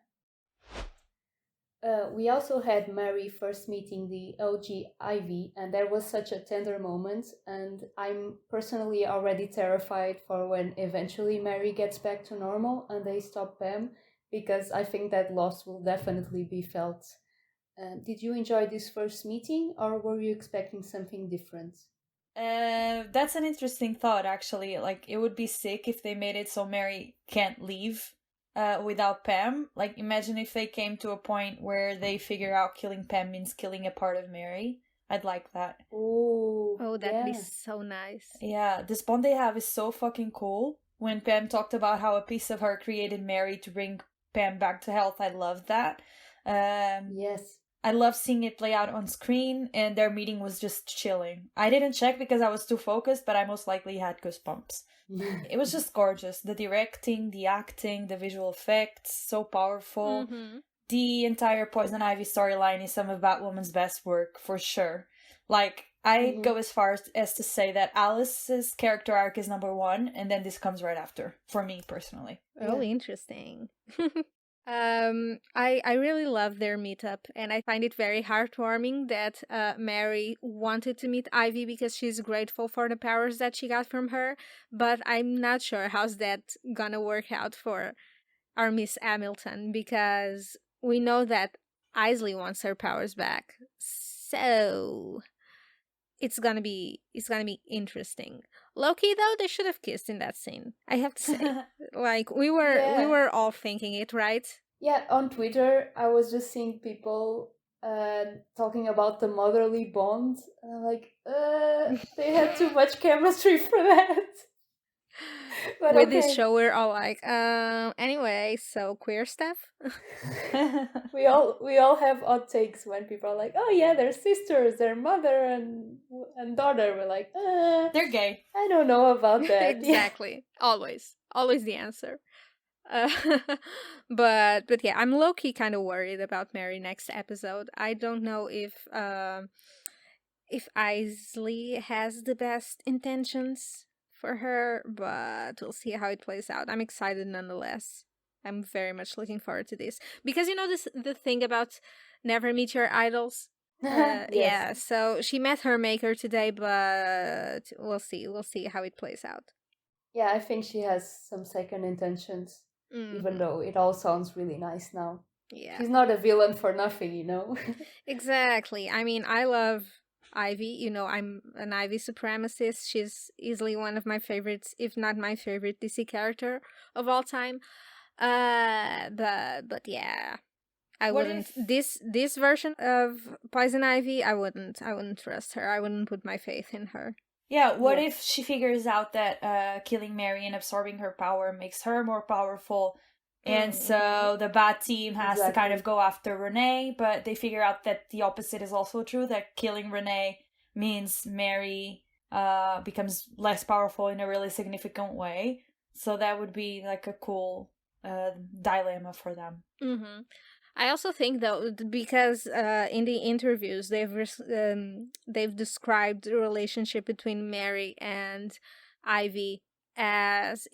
A: We also had Mary first meeting the OG Ivy, and there was such a tender moment, and I'm personally already terrified for when eventually Mary gets back to normal and they stop Pam, because I think that loss will definitely be felt. Did you enjoy this first meeting, or were you expecting something different?
B: That's an interesting thought, actually. Like, it would be sick if they made it so Mary can't leave without Pam. Like, imagine if they came to a point where they figure out killing Pam means killing a part of Mary. I'd like that.
C: Oh, that'd be so nice.
B: Yeah, this bond they have is so fucking cool. When Pam talked about how a piece of her created Mary to bring Pam back to health, I loved that.
A: Yes.
B: I love seeing it play out on screen, and their meeting was just chilling. I didn't check because I was too focused, but I most likely had goosebumps. It was just gorgeous. The directing, the acting, the visual effects, so powerful.
C: Mm-hmm.
B: The entire Poison Ivy storyline is some of Batwoman's best work, for sure. Like, I'd go as far as to say that Alice's character arc is number one, and then this comes right after, for me personally.
C: Oh, interesting. I really love their meetup, and I find it very heartwarming that Mary wanted to meet Ivy because she's grateful for the powers that she got from her, but I'm not sure how's that gonna work out for our Miss Hamilton, because we know that Isley wants her powers back. So it's gonna be interesting. Loki, though, they should have kissed in that scene, I have to say. Like, we were all thinking it, right?
A: Yeah, on Twitter, I was just seeing people talking about the motherly bond. And I'm like, they had too much chemistry for that. But
C: with this show, we're all like, anyway, so queer stuff.
A: we all have odd takes when people are like, oh yeah, they're sisters, they're mother and daughter. We're like,
B: they're gay.
A: I don't know about that.
C: Exactly. Always the answer. But yeah, I'm low-key kind of worried about Mary next episode. I don't know if Isley has the best intentions for her, but we'll see how it plays out. I'm excited nonetheless. I'm very much looking forward to this, because the thing about never meet your idols.
A: Yes.
C: Yeah, so she met her maker today, but we'll see how it plays out.
A: Yeah, I think she has some second intentions, even though it all sounds really nice now.
C: Yeah,
A: she's not a villain for nothing, you know.
C: Exactly. I mean, I love Ivy. You know, I'm an Ivy supremacist. She's easily one of my favorites, if not my favorite DC character of all time. But yeah, I wouldn't. This version of Poison Ivy, I wouldn't trust her. I wouldn't put my faith in her.
B: Yeah, what if she figures out that killing Mary and absorbing her power makes her more powerful, and so the Bat team has to kind of go after Renee, but they figure out that the opposite is also true, that killing Renee means Mary becomes less powerful in a really significant way. So that would be like a cool dilemma for them.
C: Mm-hmm. I also think, though, because in the interviews they've described the relationship between Mary and Ivy as,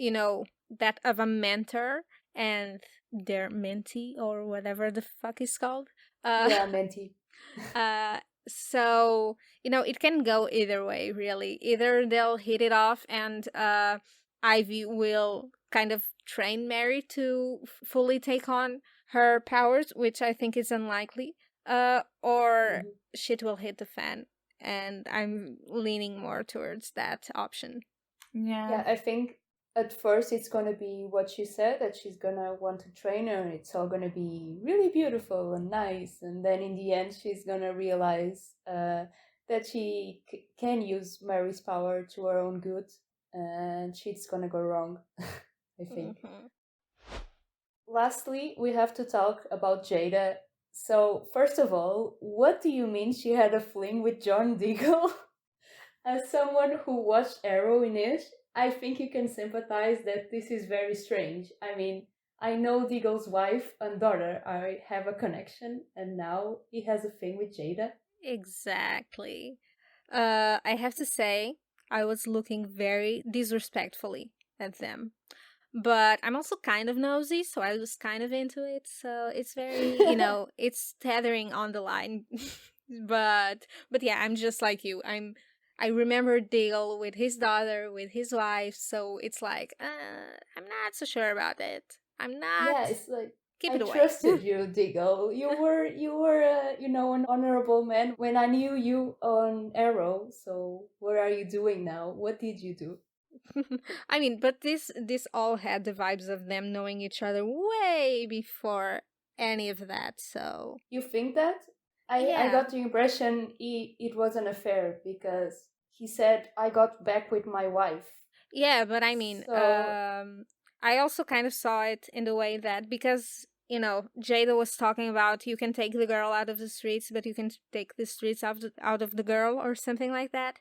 C: that of a mentor and their mentee or whatever the fuck is called.
A: Yeah, mentee.
C: uh, so, it can go either way, really. Either they'll hit it off and Ivy will kind of train Mary to fully take on her powers, which I think is unlikely, or
A: Mhm.
C: shit will hit the fan. And I'm leaning more towards that option.
A: Yeah, I think at first it's gonna be what she said, that she's gonna want to train her. It's all gonna be really beautiful and nice, and then in the end, she's gonna realize that she can use Mary's power to her own good, and shit's gonna go wrong. I think.
C: Mhm.
A: Lastly, we have to talk about Jada. So, first of all, what do you mean she had a fling with John Diggle? As someone who watched Arrow in it, I think you can sympathize that this is very strange. I mean, I know Deagle's wife and daughter I have a connection, and now he has a thing with Jada.
C: Exactly. I have to say, I was looking very disrespectfully at them. But I'm also kind of nosy, so I was kind of into it. So it's very, it's tethering on the line. but yeah, I'm just like you. I remember Dale with his daughter, with his wife, so it's like, I'm not so sure about it. I'm not.
A: Yeah, it's like
C: Keep
A: I
C: it away.
A: trusted you, Diggle. You were an honorable man when I knew you on Arrow. So what are you doing now? What did you do?
C: I mean, but this all had the vibes of them knowing each other way before any of that. So
A: You think that? I
C: yeah,
A: got the impression it was an affair because he said I got back with my wife.
C: yeah. But I mean,
A: So
C: I also kind of saw it in the way that because Jada was talking about you can take the girl out of the streets, but you can take the streets out of the girl or something like that.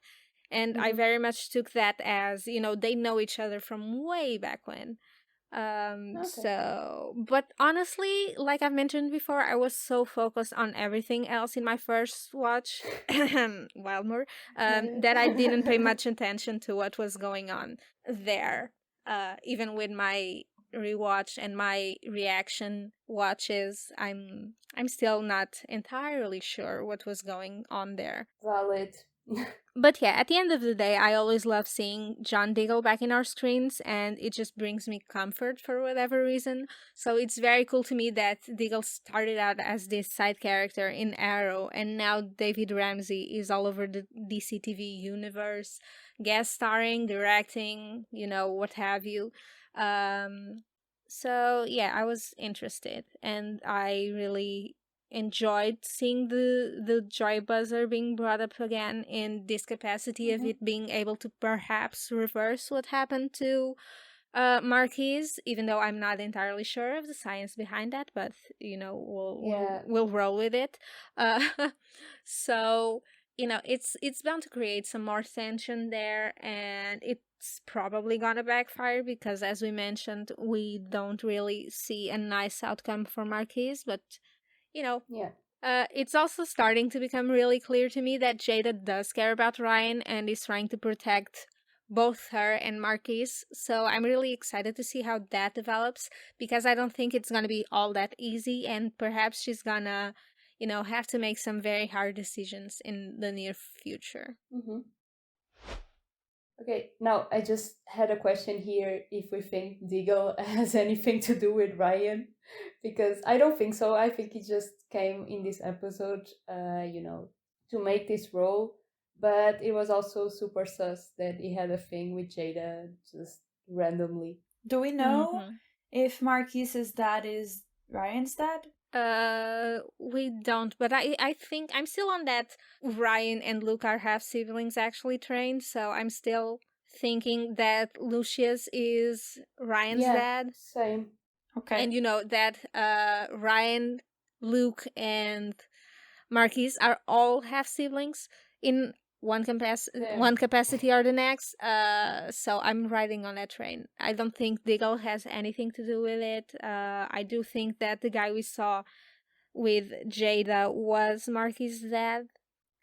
C: And I
A: mhm.
C: very much took that as they know each other from way back when.
A: Okay.
C: So, but honestly, like I've mentioned before, I was so focused on everything else in my first watch, Wildmoore, that I didn't pay much attention to what was going on there. Even with my rewatch and my reaction watches, I'm still not entirely sure what was going on there.
A: Valid.
C: But yeah, at the end of the day, I always love seeing John Diggle back in our screens, and it just brings me comfort for whatever reason. So it's very cool to me that Diggle started out as this side character in Arrow, and now David Ramsey is all over the DC TV universe, guest starring, directing, what have you. So yeah, I was interested, and I really enjoyed seeing the joy buzzer being brought up again in this capacity of
A: Mhm.
C: it being able to perhaps reverse what happened to Marquise, even though I'm not entirely sure of the science behind that, but
A: Yeah.
C: we'll roll with it. Uh, so it's bound to create some more tension there, and it's probably gonna backfire because, as we mentioned, we don't really see a nice outcome for Marquise, but you know,
A: Yeah.
C: it's also starting to become really clear to me that Jada does care about Ryan and is trying to protect both her and Marquise. So I'm really excited to see how that develops because I don't think it's going to be all that easy, and perhaps she's gonna, have to make some very hard decisions in the near future.
A: Mhm. Okay, now I just had a question here if we think Deagle has anything to do with Ryan, because I don't think so. I think he just came in this episode, to make this role, but it was also super sus that he had a thing with Jada just randomly.
B: Do we know
C: Mm-hmm.
B: if Marquise's dad is Ryan's dad?
C: We don't, but I think I'm still on that. Ryan and Luke are half siblings actually trained, so I'm still thinking that Lucius is Ryan's
A: Yeah,
C: dad,
A: same.
B: Okay.
C: and that Ryan, Luke, and Marquise are all half siblings in
A: Same.
C: one capacity or the next. So I'm riding on that train. I don't think Diggle has anything to do with it. I do think that the guy we saw with Jada was Marky's dad,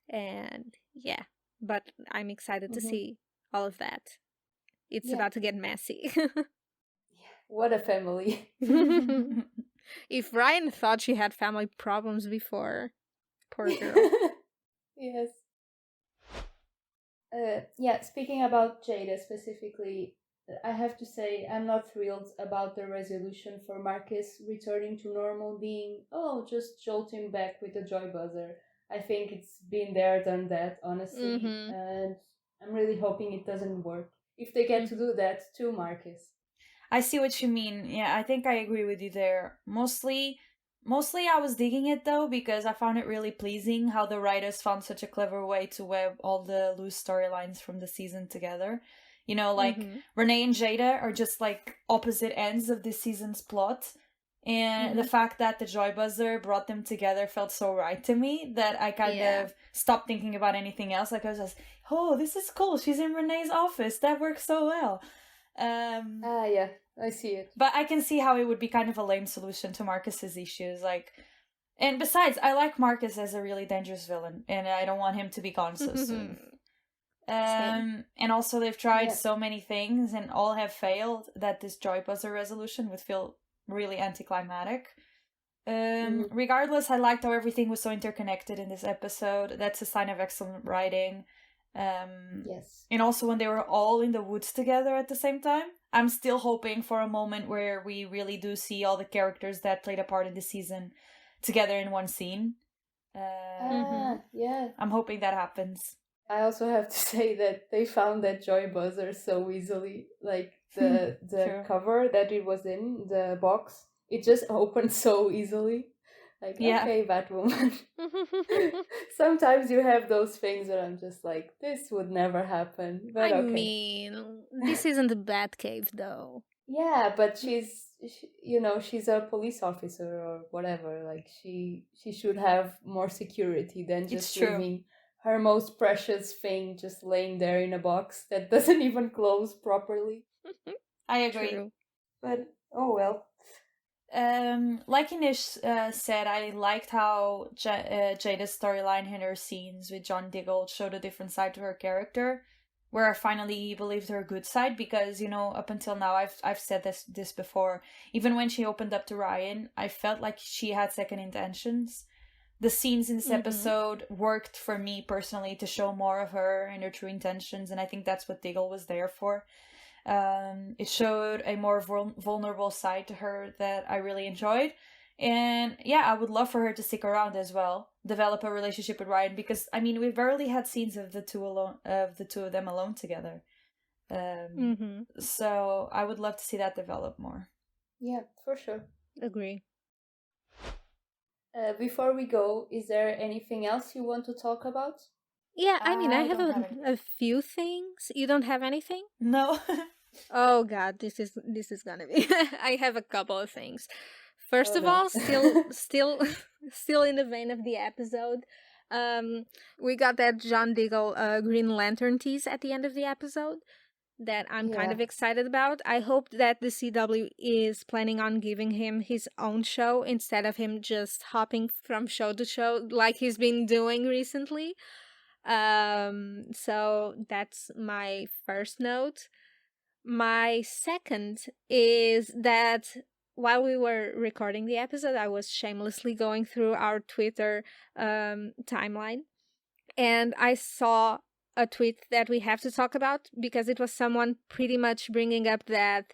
C: and yeah, but I'm excited to
A: Mhm.
C: see all of that. it's
A: Yeah.
C: about to get messy.
A: What a family.
C: If Ryan thought she had family problems before, poor girl.
A: Yes. Yeah, speaking about Jada specifically, I have to say I'm not thrilled about the resolution for Marcus returning to normal being, oh, just jolt him back with a joy buzzer. I think it's been there, done that, honestly,
C: Mm-hmm.
A: and I'm really hoping it doesn't work. If they get to do that to Marcus.
B: I see what you mean. Yeah, I think I agree with you there. Mostly I was digging it though because I found it really pleasing how the writers found such a clever way to web all the loose storylines from the season together. You know, like Renee and Jada are just like opposite ends of this season's plot. And the fact that the Joy Buzzer brought them together felt so right to me that I kind of stopped thinking about anything else. Like I was just, oh, this is cool. She's in Renee's office. That works so well.
A: Yeah, I see it.
B: But I can see how it would be kind of a lame solution to Marcus's issues. Like, and besides, I like Marcus as a really dangerous villain, and I don't want him to be gone so soon. And also they've tried so many things and all have failed that this Joy Buzzer resolution would feel really anticlimactic. Regardless, I liked how everything was so interconnected in this episode. That's a sign of excellent writing.
A: Yes.
B: And also when they were all in the woods together at the same time. I'm still hoping for a moment where we really do see all the characters that played a part in the season together in one scene.
A: Yeah.
B: I'm hoping that happens.
A: I also have to say that they found that Joy Buzzer so easily. Like the cover that it was in, the box, it just opened so easily. Like, okay, Batwoman. Sometimes you have those things that I'm just like, this would never happen. But
C: I mean, this isn't the Batcave, though.
A: Yeah, but she's a police officer or whatever. Like, she should have more security than just leaving her most precious thing just laying there in a box that doesn't even close properly.
B: I agree.
C: True.
A: But, oh well.
B: Like Inish said, I liked how Jada's storyline and her scenes with John Diggle showed a different side to her character, where I finally believed her good side, because, you know, up until now I've said this before, even when she opened up to Ryan, I felt like she had second intentions. The scenes in this episode worked for me personally to show more of her and her true intentions, and I think that's what Diggle was there for. It showed a more vulnerable side to her that I really enjoyed, and yeah, I would love for her to stick around as well, develop a relationship with Ryan, because I mean we've barely had scenes of the two of them alone together. So I would love to see that develop more.
A: Yeah, for sure.
C: Agree.
A: Before we go, is there anything else you want to talk about?
C: Yeah, I mean, I have a few things. You don't have anything?
B: No.
C: Oh God, this is gonna be. I have a couple of things. First of all, still in the vein of the episode, we got that John Diggle Green Lantern tease at the end of the episode that I'm kind of excited about. I hope that the CW is planning on giving him his own show instead of him just hopping from show to show like he's been doing recently. So that's my first note. My second is that while we were recording the episode, I was shamelessly going through our Twitter timeline, and I saw a tweet that we have to talk about, because it was someone pretty much bringing up that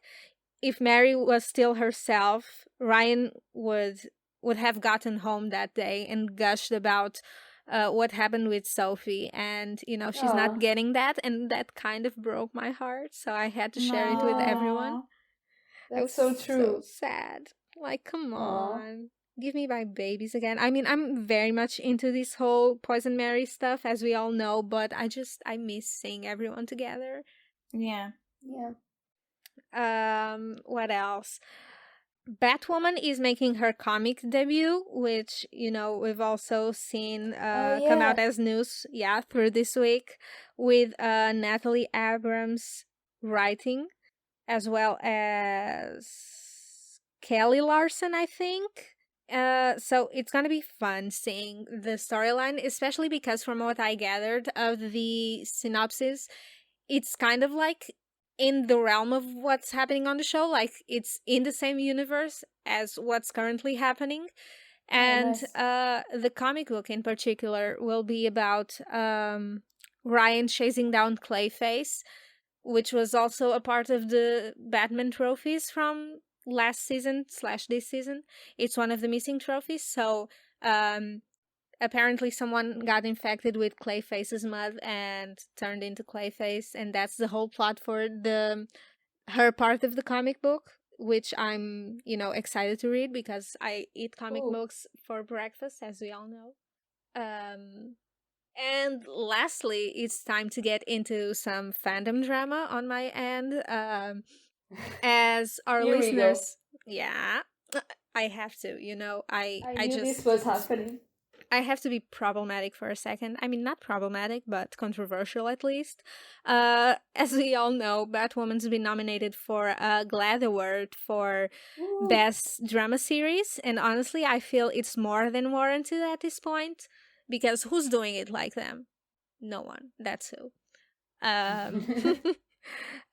C: if Mary was still herself, Ryan would have gotten home that day and gushed about what happened with Sophie, and you know, she's not getting that, and that kind of broke my heart, so I had to share it with everyone.
A: That's so true.
C: So sad. Like, come on. Give me my babies again. I mean, I'm very much into this whole Poison Mary stuff, as we all know, but I miss seeing everyone together.
B: Yeah.
C: What else? Batwoman is making her comic debut, which, you know, we've also seen come out as news, through this week, with Natalie Abrams writing, as well as Kelly Larson, I think. So it's gonna be fun seeing the storyline, especially because from what I gathered of the synopsis, it's kind of like in the realm of what's happening on the show. Like, it's in the same universe as what's currently happening. And
A: nice.
C: the comic book in particular will be about Ryan chasing down Clayface, which was also a part of the Batman trophies from last season / this season. It's one of the missing trophies. So apparently someone got infected with Clayface's mud and turned into Clayface, and that's the whole plot for her part of the comic book, which I'm, excited to read because I eat comic books for breakfast, as we all know. And lastly, it's time to get into some fandom drama on my end. As our
A: Here
C: listeners, yeah, I have to,
A: I knew
C: just
A: this was happening.
C: I have to be problematic for a second. I mean, not problematic, but controversial at least. As we all know, Batwoman's been nominated for a GLAAD Award for Best Drama Series, and honestly, I feel it's more than warranted at this point, because who's doing it like them? No one. That's who.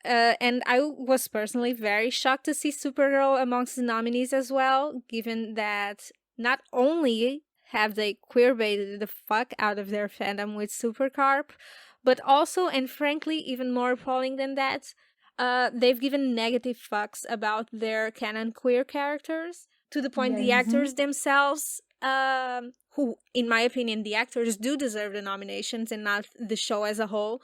C: And I was personally very shocked to see Supergirl amongst the nominees as well, given that not only have they queerbaited the fuck out of their fandom with Supercarp, but also, and frankly even more appalling than that, they've given negative fucks about their canon queer characters, to the point the actors themselves, who, in my opinion, the actors do deserve the nominations and not the show as a whole,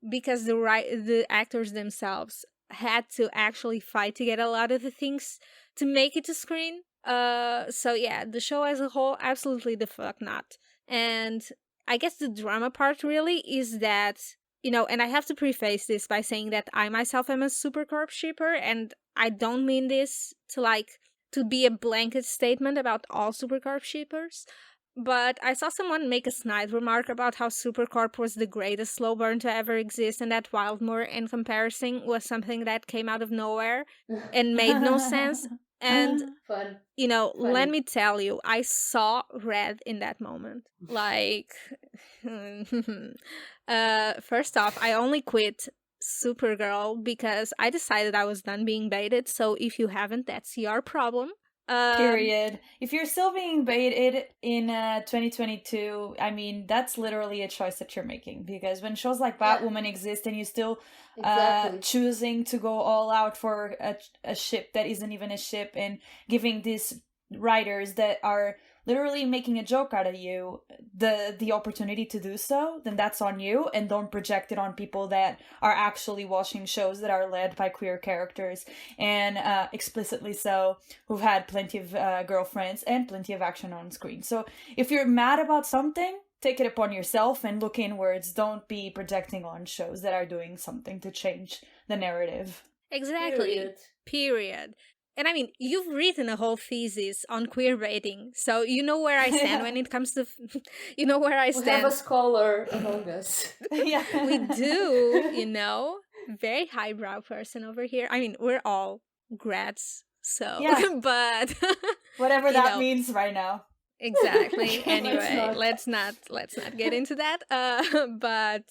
C: because the actors themselves had to actually fight to get a lot of the things to make it to screen. So yeah, the show as a whole, absolutely the fuck not. And I guess the drama part really is that, and I have to preface this by saying that I myself am a Supercorp shipper, and I don't mean this to be a blanket statement about all Supercorp shippers, but I saw someone make a snide remark about how Supercorp was the greatest slow burn to ever exist, and that Wildmoore, in comparison, was something that came out of nowhere and made no sense. And, let me tell you, I saw red in that moment. First off, I only quit Supergirl because I decided I was done being baited, so if you haven't, that's your problem.
B: Period. If you're still being baited in 2022, I mean, that's literally a choice that you're making, because when shows like Batwoman exist and you still choosing to go all out for a ship that isn't even a ship, and giving these writers that are literally making a joke out of you the opportunity to do so, then that's on you, and don't project it on people that are actually watching shows that are led by queer characters, and explicitly so, who've had plenty of girlfriends and plenty of action on screen. So if you're mad about something, take it upon yourself and look inwards. Don't be projecting on shows that are doing something to change the narrative.
C: Exactly. Period. And I mean, you've written a whole thesis on queerbaiting, so you know where I stand when it comes to... you know where I stand.
A: We have a scholar among us.
C: Yeah. We do, Very highbrow person over here. I mean, we're all grads, so... Yeah. But...
B: whatever that means right now.
C: Exactly. Anyway, let's not get into that. But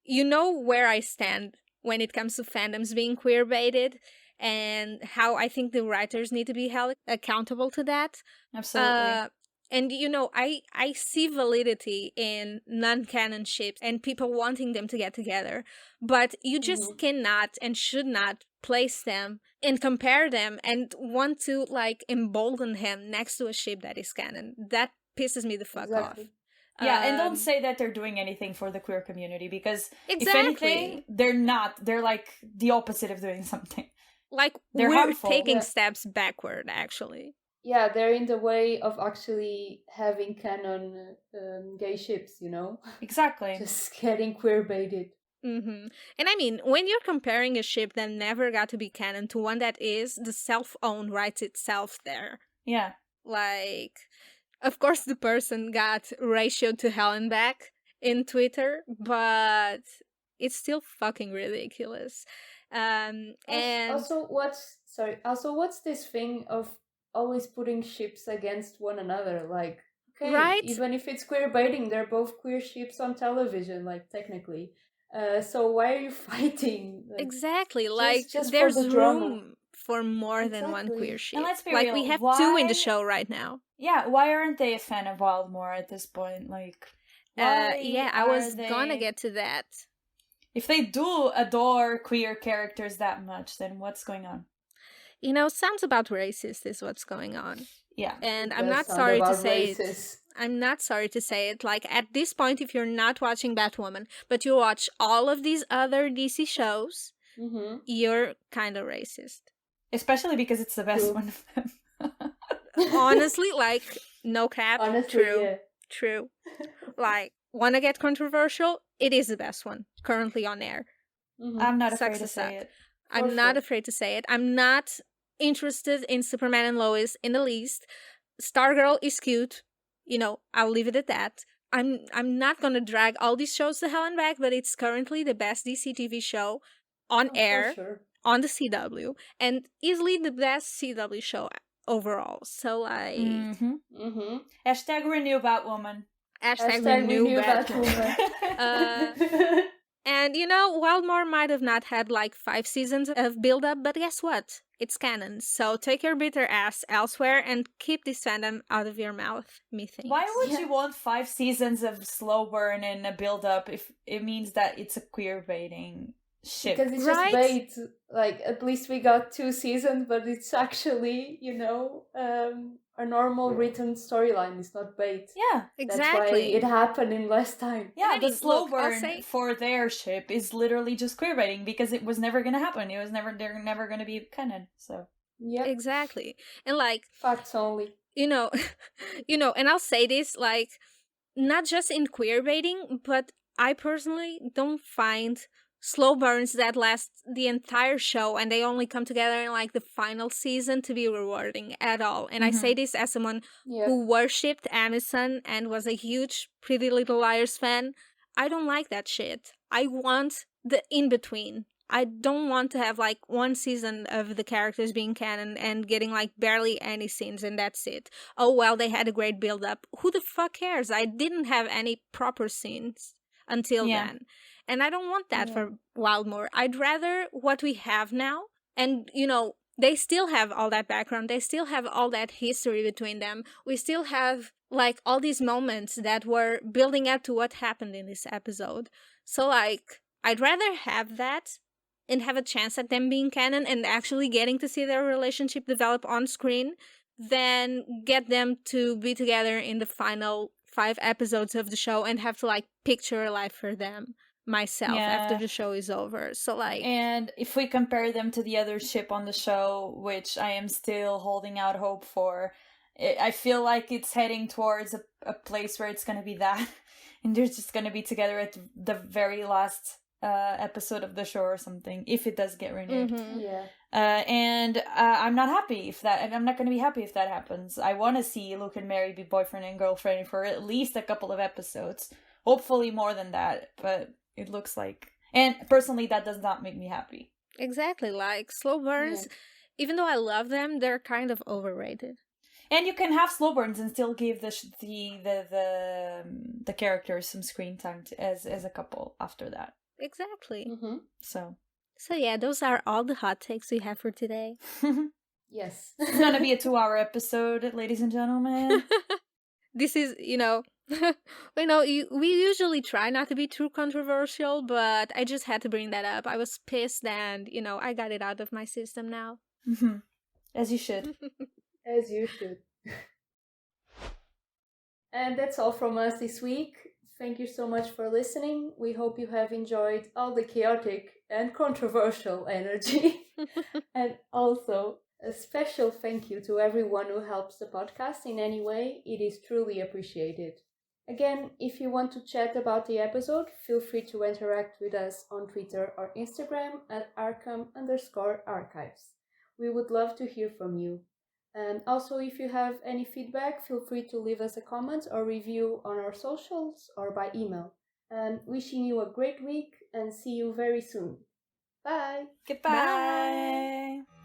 C: you know where I stand when it comes to fandoms being queerbaited, and how I think the writers need to be held accountable to that.
B: Absolutely.
C: And I see validity in non-canon ships and people wanting them to get together, but you just cannot and should not place them and compare them and want to embolden him next to a ship that is canon. That pisses me the fuck off.
B: Yeah, and don't say that they're doing anything for the queer community, because if anything, they're not. They're the opposite of doing something.
C: They're harmful. Taking steps backward, actually.
A: Yeah, they're in the way of actually having canon gay ships,
B: Exactly.
A: Just getting queer-baited.
C: Mm-hmm. And I mean, when you're comparing a ship that never got to be canon to one that is, the self-own writes itself there.
B: Yeah.
C: Of course the person got ratioed to hell and back in Twitter, but it's still fucking ridiculous. And
A: also what's this thing of always putting ships against one another? Okay,
C: right?
A: Even if it's queer baiting, they're both queer ships on television, technically. So why are you fighting? Like,
C: Exactly. Like,
A: just for
C: there's
A: the drama.
C: room for more than one
A: Exactly.
C: queer ship.
B: And let's be
C: like,
B: real,
C: we have
B: why...
C: 2 in the show right now.
B: Yeah, why aren't they a fan of Wildmoore at this point? Like, why
C: Yeah, I
B: are
C: was
B: they...
C: gonna get to that.
B: If they do adore queer characters that much, then what's going on?
C: You know, sounds about racist is what's going on.
B: Yeah.
C: And
A: It
C: I'm
A: does
C: not
A: sound
C: sorry to
A: about
C: say it.
A: racist.
C: I'm not sorry to say it. Like, at this point, if you're not watching Batwoman, but you watch all of these other DC shows,
A: Mm-hmm.
C: you're kind of racist.
B: Especially because it's the best
A: True.
B: one of them.
C: Honestly, like, no cap.
A: Honestly,
C: True.
A: yeah.
C: True. Like, wanna get controversial? It is the best one currently on air.
A: Mm-hmm.
B: I'm not
C: Sucks
B: afraid to
C: to
B: say
C: suck.
B: it.
C: I'm
A: For
C: not
A: sure.
C: afraid to say it. I'm not interested in Superman and Lois in the least. Stargirl is cute. You know, I'll leave it at that. I'm not gonna drag all these shows to hell and back, but it's currently the best DC TV show on air,
A: For sure.
C: on the CW, and easily the best CW show overall. So, like...
B: Mm-hmm.
A: Mm-hmm.
B: Hashtag renew Batwoman.
C: Hashtag
A: renew
C: renew
A: Batwoman.
C: Batwoman. And, you know, Wildmoore might have not had like 5 seasons of build-up, but guess what? It's canon. So take your bitter ass elsewhere and keep this fandom out of your mouth, methinks.
B: Why would
A: Yeah.
B: you want 5 seasons of slow burn and a build-up if it means that it's a queer baiting ship?
A: Because it's
C: Right?
A: just bait. Like, at least we got 2 seasons, but it's actually, you know, a normal written storyline. It's not bait.
B: Yeah.
A: That's why
C: Exactly.
A: it happened in less time.
B: Yeah,
C: I
B: the
C: mean,
B: slow
C: look, I'll
B: burn
C: say-
B: for their ship is literally just queerbaiting because it was never gonna happen. It was never... They're never gonna be canon, so...
A: Yep.
C: Exactly. And like,
A: Facts only.
C: you know, and I'll say this, like, not just in queer baiting, but I personally don't find slow burns that last the entire show and they only come together in like the final season to be rewarding at all. And I say this as someone
A: Yeah.
C: who worshipped Amazon and was a huge Pretty Little Liars fan. I don't like that shit. I want the in-between. I don't want to have like 1 season of the characters being canon and getting like barely any scenes and that's it. Oh well, they had a great build-up. Who the fuck cares? I didn't have any proper scenes until
B: Yeah.
C: then. And I don't want that
A: Yeah.
C: for Wildmoore. I'd rather what we have now. And, you know, they still have all that background. They still have all that history between them. We still have, like, all these moments that were building up to what happened in this episode. So, like, I'd rather have that and have a chance at them being canon and actually getting to see their relationship develop on screen than get them to be together in the final 5 episodes of the show and have to, like, picture a life for them myself after
B: Yeah.
C: the show is over. So, like...
B: And if we compare them to the other ship on the show, which I am still holding out hope for, I feel like it's heading towards a place where it's going to be that. And they're just going to be together at the very last episode of the show or something, if it does get renewed.
C: Mhm.
A: Yeah.
B: And I'm not happy if that... I'm not going to be happy if that happens. I want to see Luke and Mary be boyfriend and girlfriend for at least a couple of episodes. Hopefully more than that, but it looks like... And personally, that does not make me happy.
C: Exactly, like, slow burns, even though I love them, they're kind of overrated.
B: And you can have slow burns and still give the characters some screen time as a couple after that.
C: Exactly.
A: Mm-hmm.
B: So
C: Yeah, those are all the hot takes we have for today.
A: Yes.
B: it's gonna be a 2-hour episode, ladies and gentlemen.
C: This is, you know, we usually try not to be too controversial, but I just had to bring that up. I was pissed and, you know, I got it out of my system now.
B: As you should.
A: As you should. And that's all from us this week. Thank you so much for listening. We hope you have enjoyed all the chaotic and controversial energy. And also, a special thank you to everyone who helps the podcast in any way. It is truly appreciated. Again, if you want to chat about the episode, feel free to interact with us on Twitter or Instagram at Arkham_archives. We would love to hear from you. And also, if you have any feedback, feel free to leave us a comment or review on our socials or by email. Wishing you a great week and see you very soon. Bye!
B: Goodbye!
C: Bye.